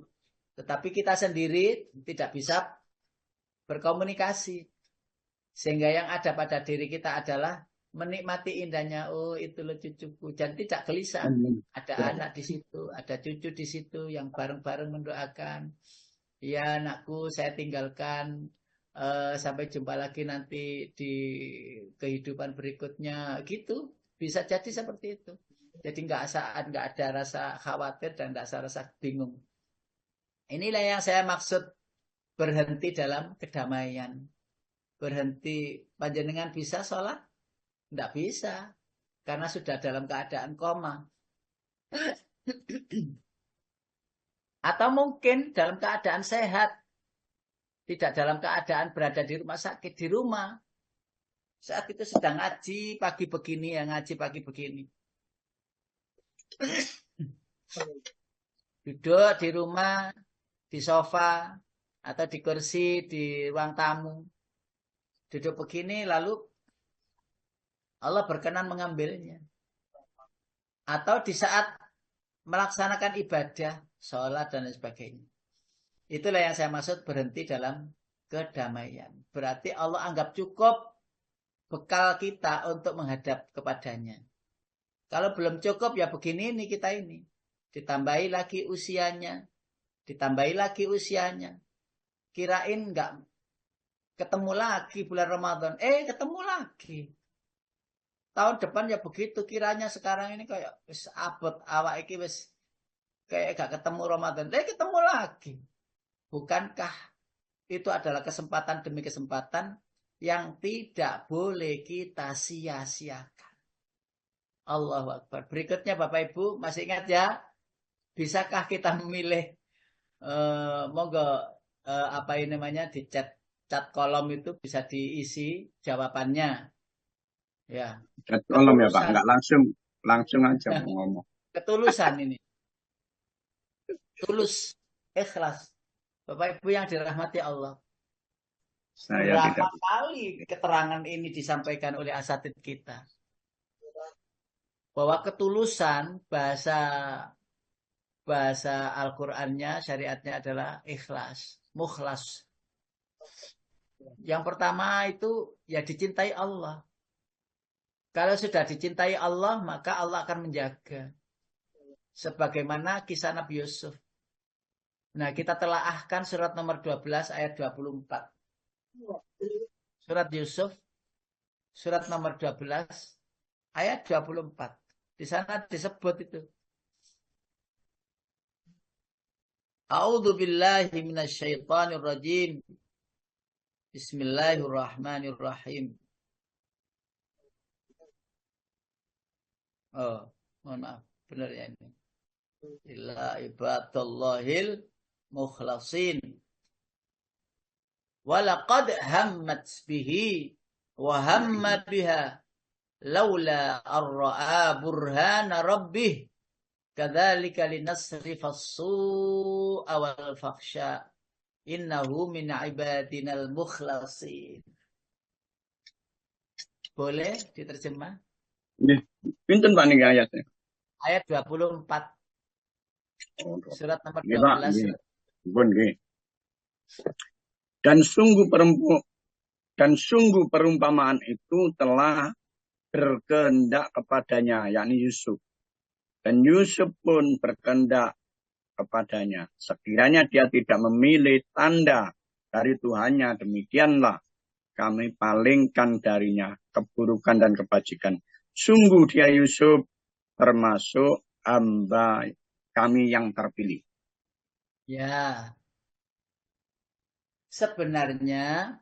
[SPEAKER 1] Tetapi kita sendiri tidak bisa berkomunikasi. Sehingga yang ada pada diri kita adalah menikmati indahnya, oh itu loh cucuku, dan tidak gelisah. Ada anak di situ, ada cucu di situ yang bareng-bareng mendoakan. Ya anakku, saya tinggalkan, sampai jumpa lagi nanti di kehidupan berikutnya, gitu. Bisa jadi seperti itu. Jadi nggak ada rasa khawatir dan nggak ada rasa bingung. Inilah yang saya maksud berhenti dalam kedamaian. Berhenti, panjenengan bisa sholat? Tidak bisa, karena sudah dalam keadaan koma. Atau mungkin dalam keadaan sehat, tidak dalam keadaan berada di rumah sakit, di rumah. Saat itu sedang ngaji pagi begini, ya ngaji pagi begini. Duduk di rumah, di sofa, atau di kursi, di ruang tamu. Duduk begini, lalu Allah berkenan mengambilnya. Atau di saat melaksanakan ibadah, sholat dan lain sebagainya. Itulah yang saya maksud berhenti dalam kedamaian. Berarti Allah anggap cukup bekal kita untuk menghadap kepadanya. Kalau belum cukup ya begini ini kita ini. Ditambahi lagi usianya. Ditambahi lagi usianya. Kirain enggak ketemu lagi bulan Ramadan. Ketemu lagi. Tahun depan ya begitu, kiranya sekarang ini kayak wis abot awak iki wis kayak gak ketemu Ramadan. Ketemu lagi. Bukankah itu adalah kesempatan demi kesempatan yang tidak boleh kita sia-siakan. Allahu Akbar. Berikutnya Bapak Ibu masih ingat ya? Bisakah kita memilih monggo apa ini namanya di chat kolom itu bisa diisi jawabannya. Ya.
[SPEAKER 3] Tolong ya Pak,
[SPEAKER 1] Ketulusan,
[SPEAKER 3] nggak langsung aja mau ngomong.
[SPEAKER 1] ketulusan ini. Tulus, ikhlas. Bapak Ibu yang dirahmati Allah.
[SPEAKER 3] Saya
[SPEAKER 1] Berapa
[SPEAKER 3] tidak.
[SPEAKER 1] kali keterangan ini disampaikan oleh asatid kita. Bahwa ketulusan bahasa Al-Qur'annya, syariatnya adalah ikhlas, mukhlas. Yang pertama itu ya dicintai Allah. Kalau sudah dicintai Allah, maka Allah akan menjaga. Sebagaimana kisah Nabi Yusuf. Nah, kita telaahkan surat nomor 12 ayat 24. Surat Yusuf, surat nomor 12 ayat 24. Di sana disebut itu. A'udzu billahi minasyaitonir rajim. Bismillahirrahmanirrahim. Oh, mohon maaf. Benar ya ini. Illa ibadallahil mukhlasin. Walaqad hammat bihi wa hamma biha laula ar-ra'a burhana rabbih kadzalika linasrifa as-su'a wal fakhsha innahu min ibadinal mukhlasin. Boleh diterjemah?
[SPEAKER 3] Nggih, pinten Pak niki ayatnya?
[SPEAKER 1] Ayat 24 surat nomor
[SPEAKER 3] Nggih Pak,
[SPEAKER 1] 12.
[SPEAKER 3] nggih. Pun nggih. Dan sungguh perumpamaan itu telah berkehendak kepadanya, yakni Yusuf. Dan Yusuf pun berkehendak kepadanya. Sekiranya dia tidak memilih tanda dari Tuhannya, demikianlah kami palingkan darinya keburukan dan kebajikan. Sungguh dia Yusuf termasuk hamba kami yang terpilih.
[SPEAKER 1] Ya. Sebenarnya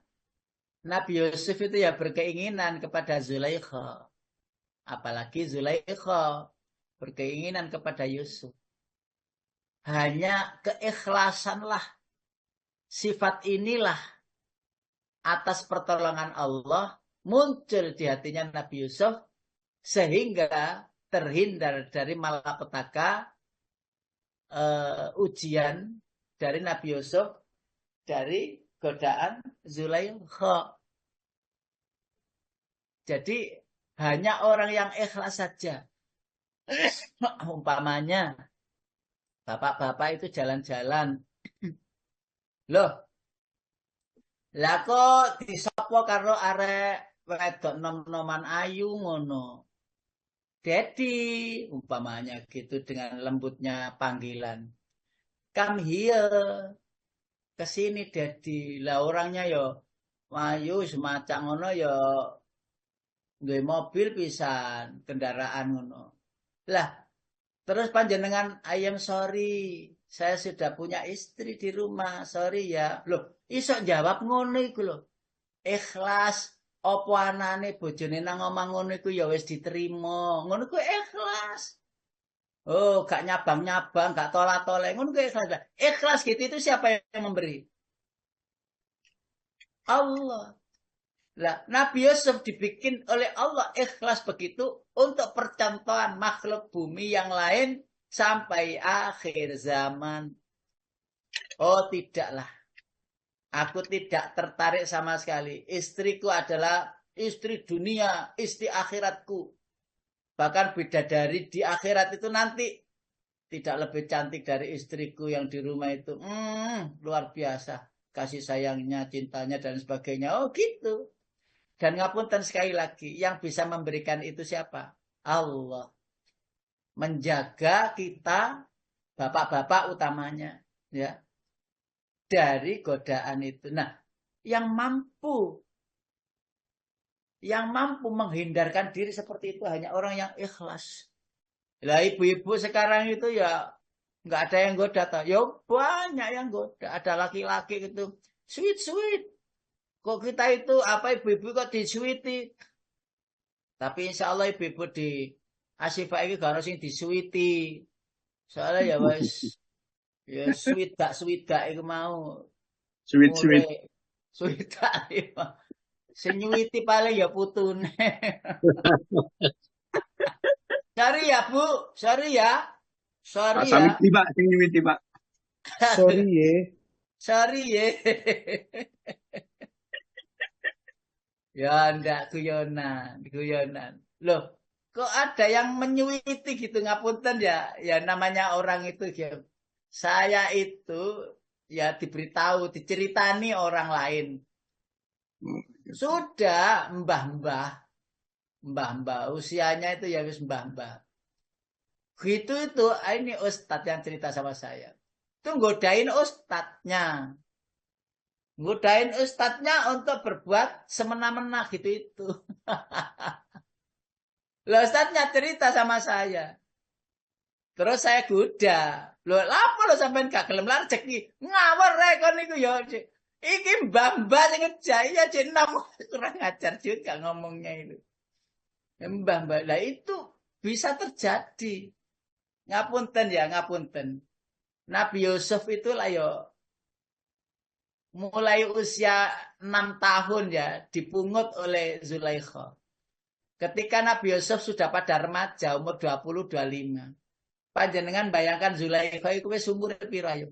[SPEAKER 1] Nabi Yusuf itu ya berkeinginan kepada Zulaikha. Apalagi Zulaikha berkeinginan kepada Yusuf. Hanya keikhlasanlah, sifat inilah atas pertolongan Allah muncul di hatinya Nabi Yusuf sehingga terhindar dari malapetaka ujian dari Nabi Yusuf dari godaan Zulaikha. Jadi hanya orang yang ikhlas saja. Umpamanya bapak-bapak itu jalan-jalan. Loh, lah kok disopo karo arek wedok nom-noman ayu ngono. Daddy, umpamanya gitu dengan lembutnya panggilan. Come here. Kesini Daddy. Lah orangnya yo ayu semacam ngono yo duwe mobil pisan, kendaraan ngono. Lah, terus panjenengan I am sorry. Saya sudah punya istri di rumah. Sorry ya. Loh, iso jawab ngono iku lho. Ikhlas. Apa anane bojone nang omah ngono iku ya wis diterima. Ngono ku ikhlas. Oh, gak nyabang-nyabang, gak tolak-tolak. Ngono ku ikhlas. Ikhlas gitu itu siapa yang memberi? Allah. Lah, Nabi Yusuf dibikin oleh Allah ikhlas begitu untuk percontohan makhluk bumi yang lain sampai akhir zaman. Oh, tidaklah. Aku tidak tertarik sama sekali. Istriku adalah istri dunia, istri akhiratku. Bahkan bidadari di akhirat itu nanti tidak lebih cantik dari istriku yang di rumah itu. Luar biasa. Kasih sayangnya, cintanya, dan sebagainya. Oh gitu. Dan ngapunten sekali lagi, yang bisa memberikan itu siapa? Allah. Menjaga kita, bapak-bapak utamanya, ya, dari godaan itu. Nah, yang mampu menghindarkan diri seperti itu hanya orang yang ikhlas. Lah ibu-ibu sekarang itu ya nggak ada yang goda, toh. Ya banyak yang goda. Ada laki-laki itu sweet. Kok kita itu ibu-ibu kok disuiti? Tapi insya Allah ibu-ibu di Asifah ini gak harus yang disuiti. Soalnya ya wes Ya swidak iku mau
[SPEAKER 3] Sweet.
[SPEAKER 1] mulai swidak iku. Sing nyuwiti paling ya putune. Sorry ya, Bu. Sorry ya.
[SPEAKER 3] Pak
[SPEAKER 1] Sorry ya.
[SPEAKER 3] Samit tiba, sing nyuwiti Pak.
[SPEAKER 2] Sorry ye.
[SPEAKER 1] Sorry ya. Ya ndak guyonan. Loh, kok ada yang menyuiti gitu ngapunten ya. Ya namanya orang itu ya. Saya itu ya diberitahu, diceritani orang lain. Sudah mbah-mbah usianya itu ya wis mbah-mbah. Gitu itu ini ustadz yang cerita sama saya. Itu godain ustadznya. Godain ustadznya untuk berbuat semena-mena gitu itu. Loh ustadznya cerita sama saya. Terus saya goda. Loh apa lo sampean gak gelem larjek iki? Ngawur rek kon niku ya. Iki mbah-mbah sing ngejai ya jenam kurang ajar juga ngomongnya itu. Mbah-mbah lah itu bisa terjadi. Ngapunten ya, ngapunten. Nabi Yusuf itu lah ya mulai usia 6 tahun ya dipungut oleh Zulaikha. Ketika Nabi Yusuf sudah pada remaja umur 20-25. Panjenengan bayangkan Zulaikha itu wis umur pira yo?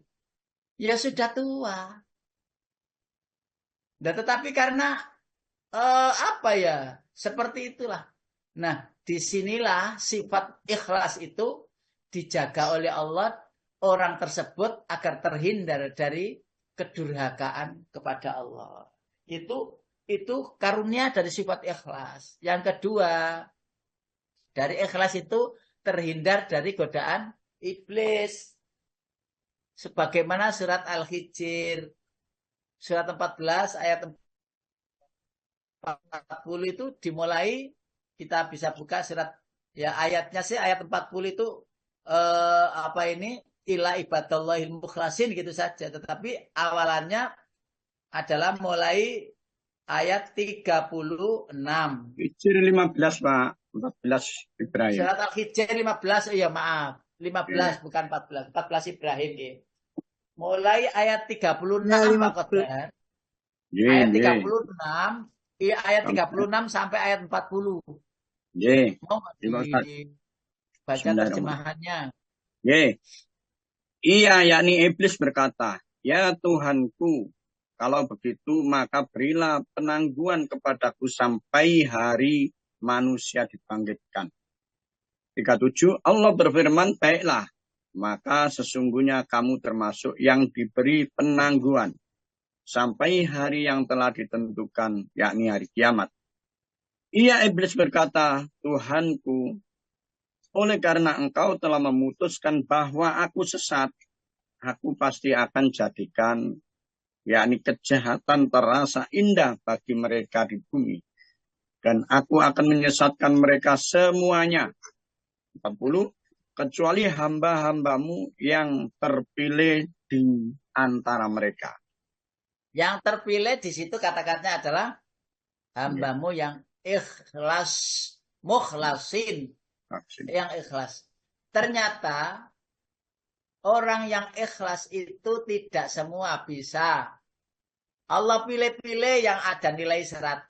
[SPEAKER 1] Ya sudah tua. Dan tetapi karena apa ya? Seperti itulah. Nah, disinilah sifat ikhlas itu dijaga oleh Allah orang tersebut agar terhindar dari kedurhakaan kepada Allah. Itu karunia dari sifat ikhlas. Yang kedua, dari ikhlas itu terhindar dari godaan iblis. Sebagaimana surat Al-Hijr surat 14 ayat 40 itu dimulai, kita bisa buka surat ya ayatnya sih ayat 40 itu apa ini ila ibadallahil mukhlasin gitu saja, tetapi awalannya adalah mulai ayat 36.
[SPEAKER 3] Hijr 15 Pak, 14 Ibrahim.
[SPEAKER 1] Surat Al-Hijr 15, iya maaf, 15 bukan 14, 14 Ibrahim ya. Mulai ayat 36 Pak Qadar. Ayat 36, iya ayat 36 sampai ayat 40. Mau nggak dibaca terjemahannya?
[SPEAKER 3] Iya, yakni iblis berkata, ya Tuhanku, kalau begitu maka berilah penangguhan kepadaku sampai hari manusia dibangkitkan. 37, Allah berfirman, baiklah, maka sesungguhnya kamu termasuk yang diberi penangguhan sampai hari yang telah ditentukan, yakni hari kiamat. Ia iblis berkata, Tuhanku, oleh karena engkau telah memutuskan bahwa aku sesat, aku pasti akan jadikan, yakni kejahatan terasa indah bagi mereka di bumi. Dan aku akan menyesatkan mereka semuanya. 40, kecuali hamba-hambamu yang terpilih di antara mereka.
[SPEAKER 1] Yang terpilih di situ kata-katanya adalah hambamu yang ikhlas, mukhlasin, yang ikhlas. Ternyata orang yang ikhlas itu tidak semua bisa. Allah pilih-pilih yang ada nilai 100,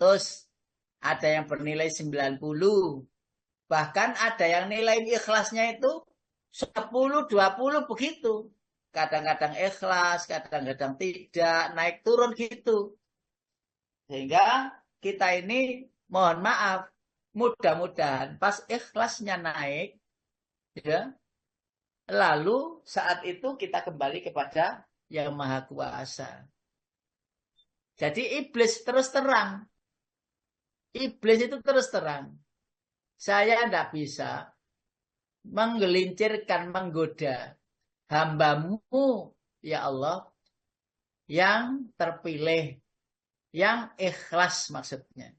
[SPEAKER 1] ada yang bernilai 90. Bahkan ada yang nilai ikhlasnya itu 10, 20 begitu. Kadang-kadang ikhlas, kadang-kadang tidak, naik turun gitu. Sehingga kita ini mohon maaf, mudah-mudahan pas ikhlasnya naik, ya, lalu saat itu kita kembali kepada Yang Maha Kuasa. Jadi iblis terus terang. Iblis itu terus terang. Saya tidak bisa menggelincirkan, menggoda hambamu, ya Allah, yang terpilih, yang ikhlas maksudnya.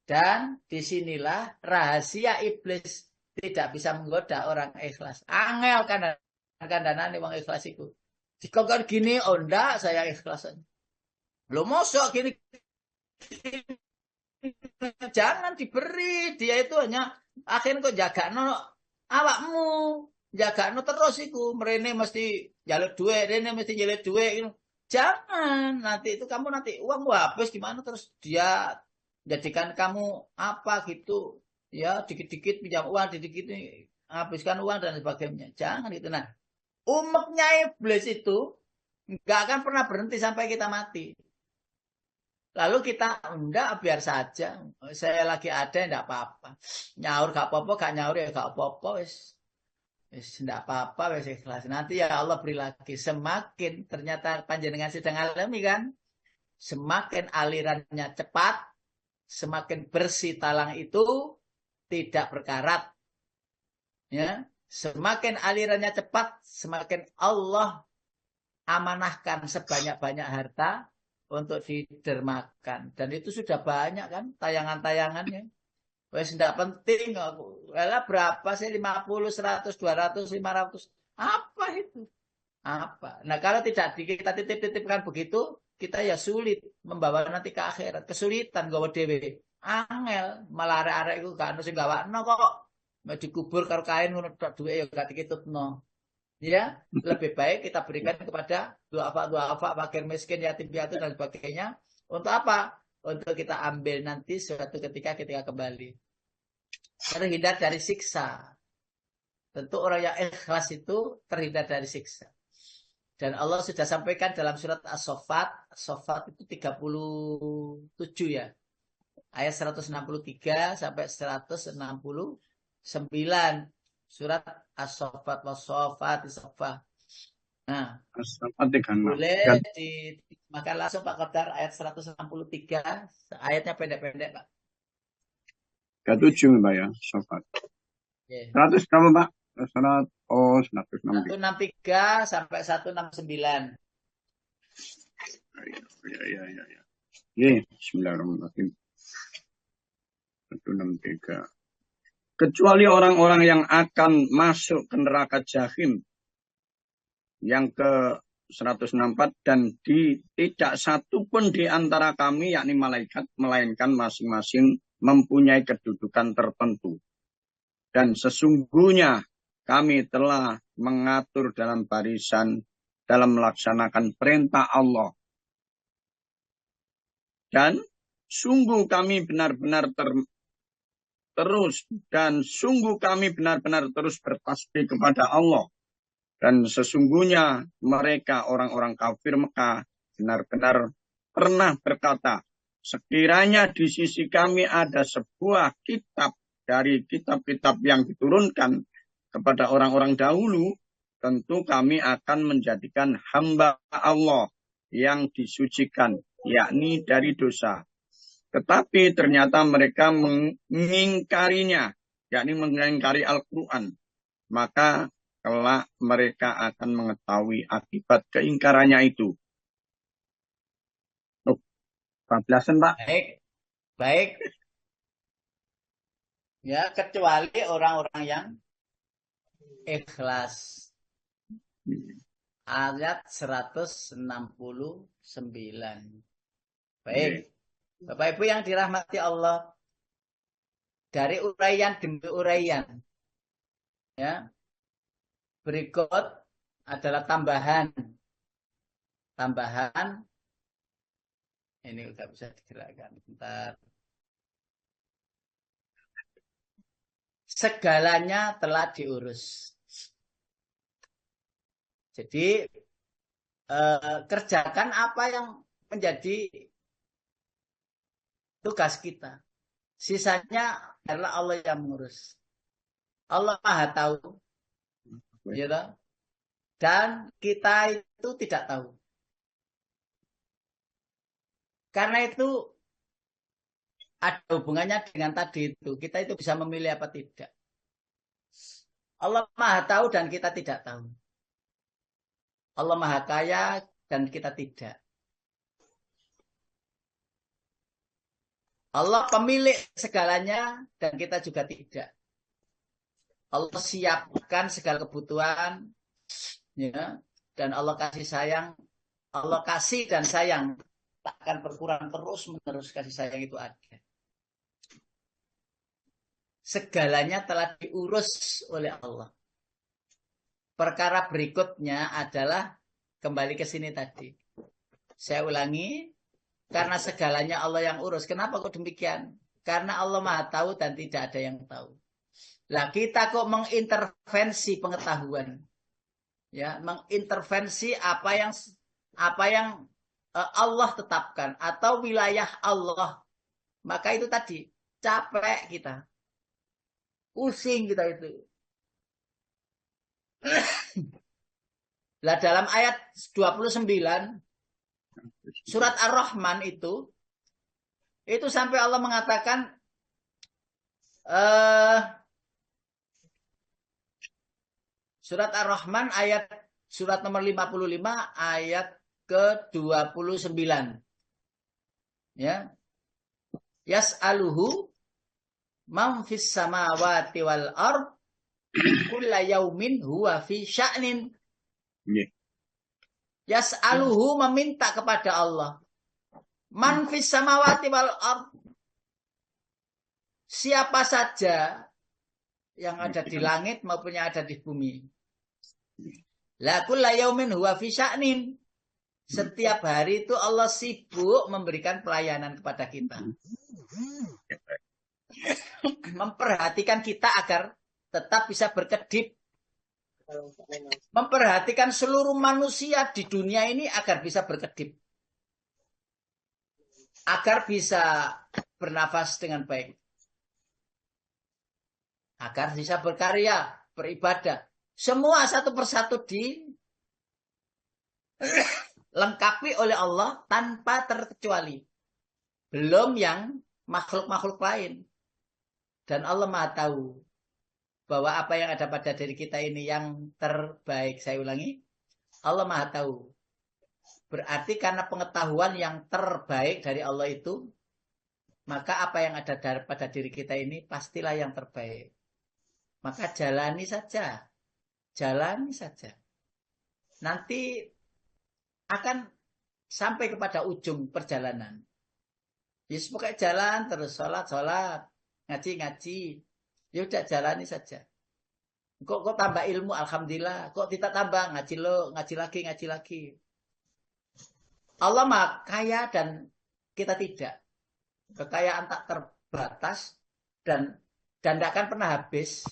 [SPEAKER 1] Dan disinilah rahasia iblis tidak bisa menggoda orang ikhlas. Angel kandhanan wong ikhlas itu. Dikongkon gini, oh enggak, saya ikhlas. Lo mosok gini, jangan diberi. Dia itu hanya akhirnya kok jagakno awakmu, jagakno terus iku. Mrene mesti jaluk duit, ini mesti jaluk duit gitu. Jangan, nanti itu kamu nanti uang habis gimana terus dia jadikan kamu apa gitu. Ya, dikit-dikit pinjam uang, dikit-dikit habiskan uang dan sebagainya. Jangan gitu. Nah, umeknya iblis itu nggak akan pernah berhenti sampai kita mati. Lalu kita enggak biar saja. Saya lagi ada enggak apa-apa. Nyaur gak apa-apa, gak nyaur ya gak apa-apa wis. Wis enggak apa-apa wis ikhlas. Nanti ya Allah beri lagi. Semakin ternyata panjenengan sedang alami kan, semakin alirannya cepat, semakin bersih talang itu tidak berkarat. Ya, semakin alirannya cepat, semakin Allah amanahkan sebanyak-banyak harta untuk didermakan. Dan itu sudah banyak kan tayangan-tayangannya. Wes tidak penting. Lah berapa sih 50, 100, 200, 500? Apa itu? Apa? Nah kalau tidak kita titip-titipkan begitu, kita ya sulit membawa nanti ke akhirat. Kesulitan gawa dewe. Angel. Malah arek-arek itu gak ada sing gawakno kok. Mau dikubur karo kain ngono tok duwe ya gak ditutupno. Ya, lebih baik kita berikan kepada duafa, fakir miskin, yatim piatu dan sebagainya. Untuk apa? Untuk kita ambil nanti suatu ketika kembali. Terhindar dari siksa. Tentu orang yang ikhlas itu terhindar dari siksa. Dan Allah sudah sampaikan dalam surat As-Saffat. As-Saffat itu 37 ya. Ayat 163 sampai 169. Surat As-Saffat was-Saffat As-Saffat. Nah, boleh dimakan langsung Pak Qadar ayat 163. Ayatnya pendek-pendek Pak.
[SPEAKER 3] 37 Mbak ya, Saffat. 100 berapa Pak? 163
[SPEAKER 1] sampai 169.
[SPEAKER 3] Ya. Bismillahirrahmanirrahim. 163. Kecuali orang-orang yang akan masuk ke neraka Jahim. Yang ke 164 dan tidak satu pun di antara kami yakni malaikat melainkan masing-masing mempunyai kedudukan tertentu. Dan sesungguhnya kami telah mengatur dalam barisan dalam melaksanakan perintah Allah. Dan sungguh kami benar-benar terus bertasbih kepada Allah. Dan sesungguhnya mereka orang-orang kafir Mekah benar-benar pernah berkata, sekiranya di sisi kami ada sebuah kitab dari kitab-kitab yang diturunkan kepada orang-orang dahulu, tentu kami akan menjadikan hamba Allah yang disucikan, yakni dari dosa. Tetapi ternyata mereka mengingkarinya, yakni mengingkari Al-Quran. Maka kelak mereka akan mengetahui akibat keingkarannya itu. 14 Pak.
[SPEAKER 1] Baik. Ya, kecuali orang-orang yang ikhlas. Ayat 169. Baik. Bapak Ibu yang dirahmati Allah. Dari uraian demi uraian. Ya. Berikut adalah tambahan. Ini udah bisa digerakkan. Bentar. Segalanya telah diurus. Jadi kerjakan apa yang menjadi tugas kita. Sisanya adalah Allah yang mengurus. Allah Maha tahu. Gitu. Dan kita itu tidak tahu. Karena itu ada hubungannya dengan tadi itu. Kita itu bisa memilih apa tidak. Allah Maha tahu dan kita tidak tahu. Allah Maha kaya dan kita tidak. Allah pemilik segalanya dan kita juga tidak. Allah siapkan segala kebutuhan, ya, dan Allah kasih sayang, Allah kasih dan sayang tak akan berkurang terus menerus kasih sayang itu ada. Segalanya telah diurus oleh Allah. perkara berikutnya adalah kembali ke sini tadi. Saya ulangi, karena segalanya Allah yang urus. Kenapa kok demikian? Karena Allah Maha tahu dan tidak ada yang tahu. Lah kita kok mengintervensi pengetahuan. Ya, mengintervensi apa yang Allah tetapkan atau wilayah Allah. Maka itu tadi, capek kita. Pusing kita itu. Lah dalam ayat 29 surat Ar-Rahman itu sampai Allah mengatakan surat Ar-Rahman surat nomor 55 ayat ke-29. Ya. Yas'aluhu man fis samawati wal ard kulla yaumin huwa fi sya'nin. Yas'aluhu meminta kepada Allah. Man fis samawati wal ard. Siapa saja yang ada di langit maupun yang ada di bumi. La kulla yaumin huwa fi sya'nin. Setiap hari itu Allah sibuk memberikan pelayanan kepada kita. Memperhatikan kita agar tetap bisa berkedip. Memperhatikan seluruh manusia di dunia ini agar bisa berkedip. Agar bisa bernafas dengan baik. Agar bisa berkarya, beribadah. Semua satu persatu dilengkapi oleh Allah tanpa terkecuali. Belum yang makhluk-makhluk lain. Dan Allah Maha tahu bahwa apa yang ada pada diri kita ini yang terbaik. Saya ulangi. Allah Maha tahu. Berarti karena pengetahuan yang terbaik dari Allah itu, maka apa yang ada pada diri kita ini pastilah yang terbaik. Maka jalani saja. Jalani saja. Nanti akan sampai kepada ujung perjalanan. Yesus pakai jalan terus, sholat, ngaji. Ya udah jalani saja. Kok tambah ilmu, alhamdulillah. Kok tidak tambah, ngaji lagi. Allah Maha kaya dan kita tidak. Kekayaan tak terbatas dan tidak akan pernah habis.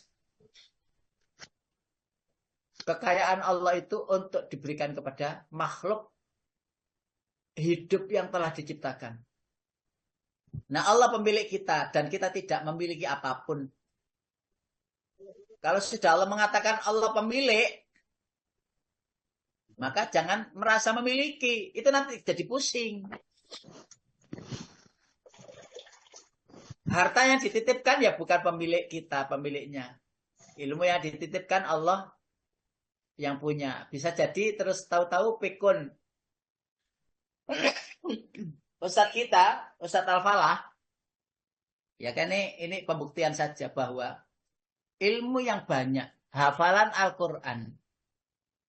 [SPEAKER 1] Kekayaan Allah itu untuk diberikan kepada makhluk hidup yang telah diciptakan. Nah, Allah pemilik kita dan kita tidak memiliki apapun. Kalau sudah Allah mengatakan Allah pemilik, maka jangan merasa memiliki. Itu nanti jadi pusing. Harta yang dititipkan ya bukan pemilik kita, pemiliknya. Ilmu yang dititipkan Allah yang punya. Bisa jadi terus tahu-tahu pikun. Ustadz kita, Ustadz Al-Falah, ya kan ini pembuktian saja bahwa ilmu yang banyak, hafalan Al-Quran,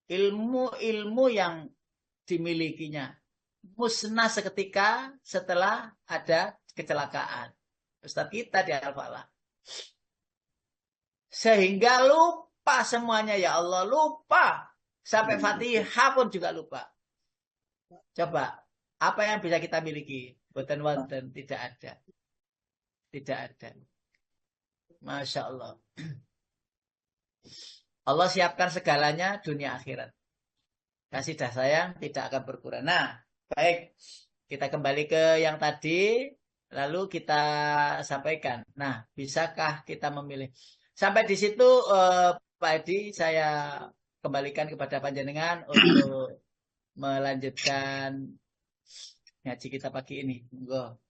[SPEAKER 1] ilmu yang dimilikinya, musnah seketika setelah ada kecelakaan. Ustadz kita di Al-Falah. Sehingga lupa semuanya, ya Allah, lupa. Sampai Fatihah pun juga lupa. Coba, apa yang bisa kita miliki? Boten wonten, tidak ada. Tidak ada. Masya Allah. Allah siapkan segalanya dunia akhirat. Kasih dah sayang tidak akan berkurang. Nah, baik. Kita kembali ke yang tadi. Lalu kita sampaikan. Nah, bisakah kita memilih? Sampai di situ Pak Edi, saya kembalikan kepada panjenengan untuk melanjutkan ngaji kita pagi ini. Monggo.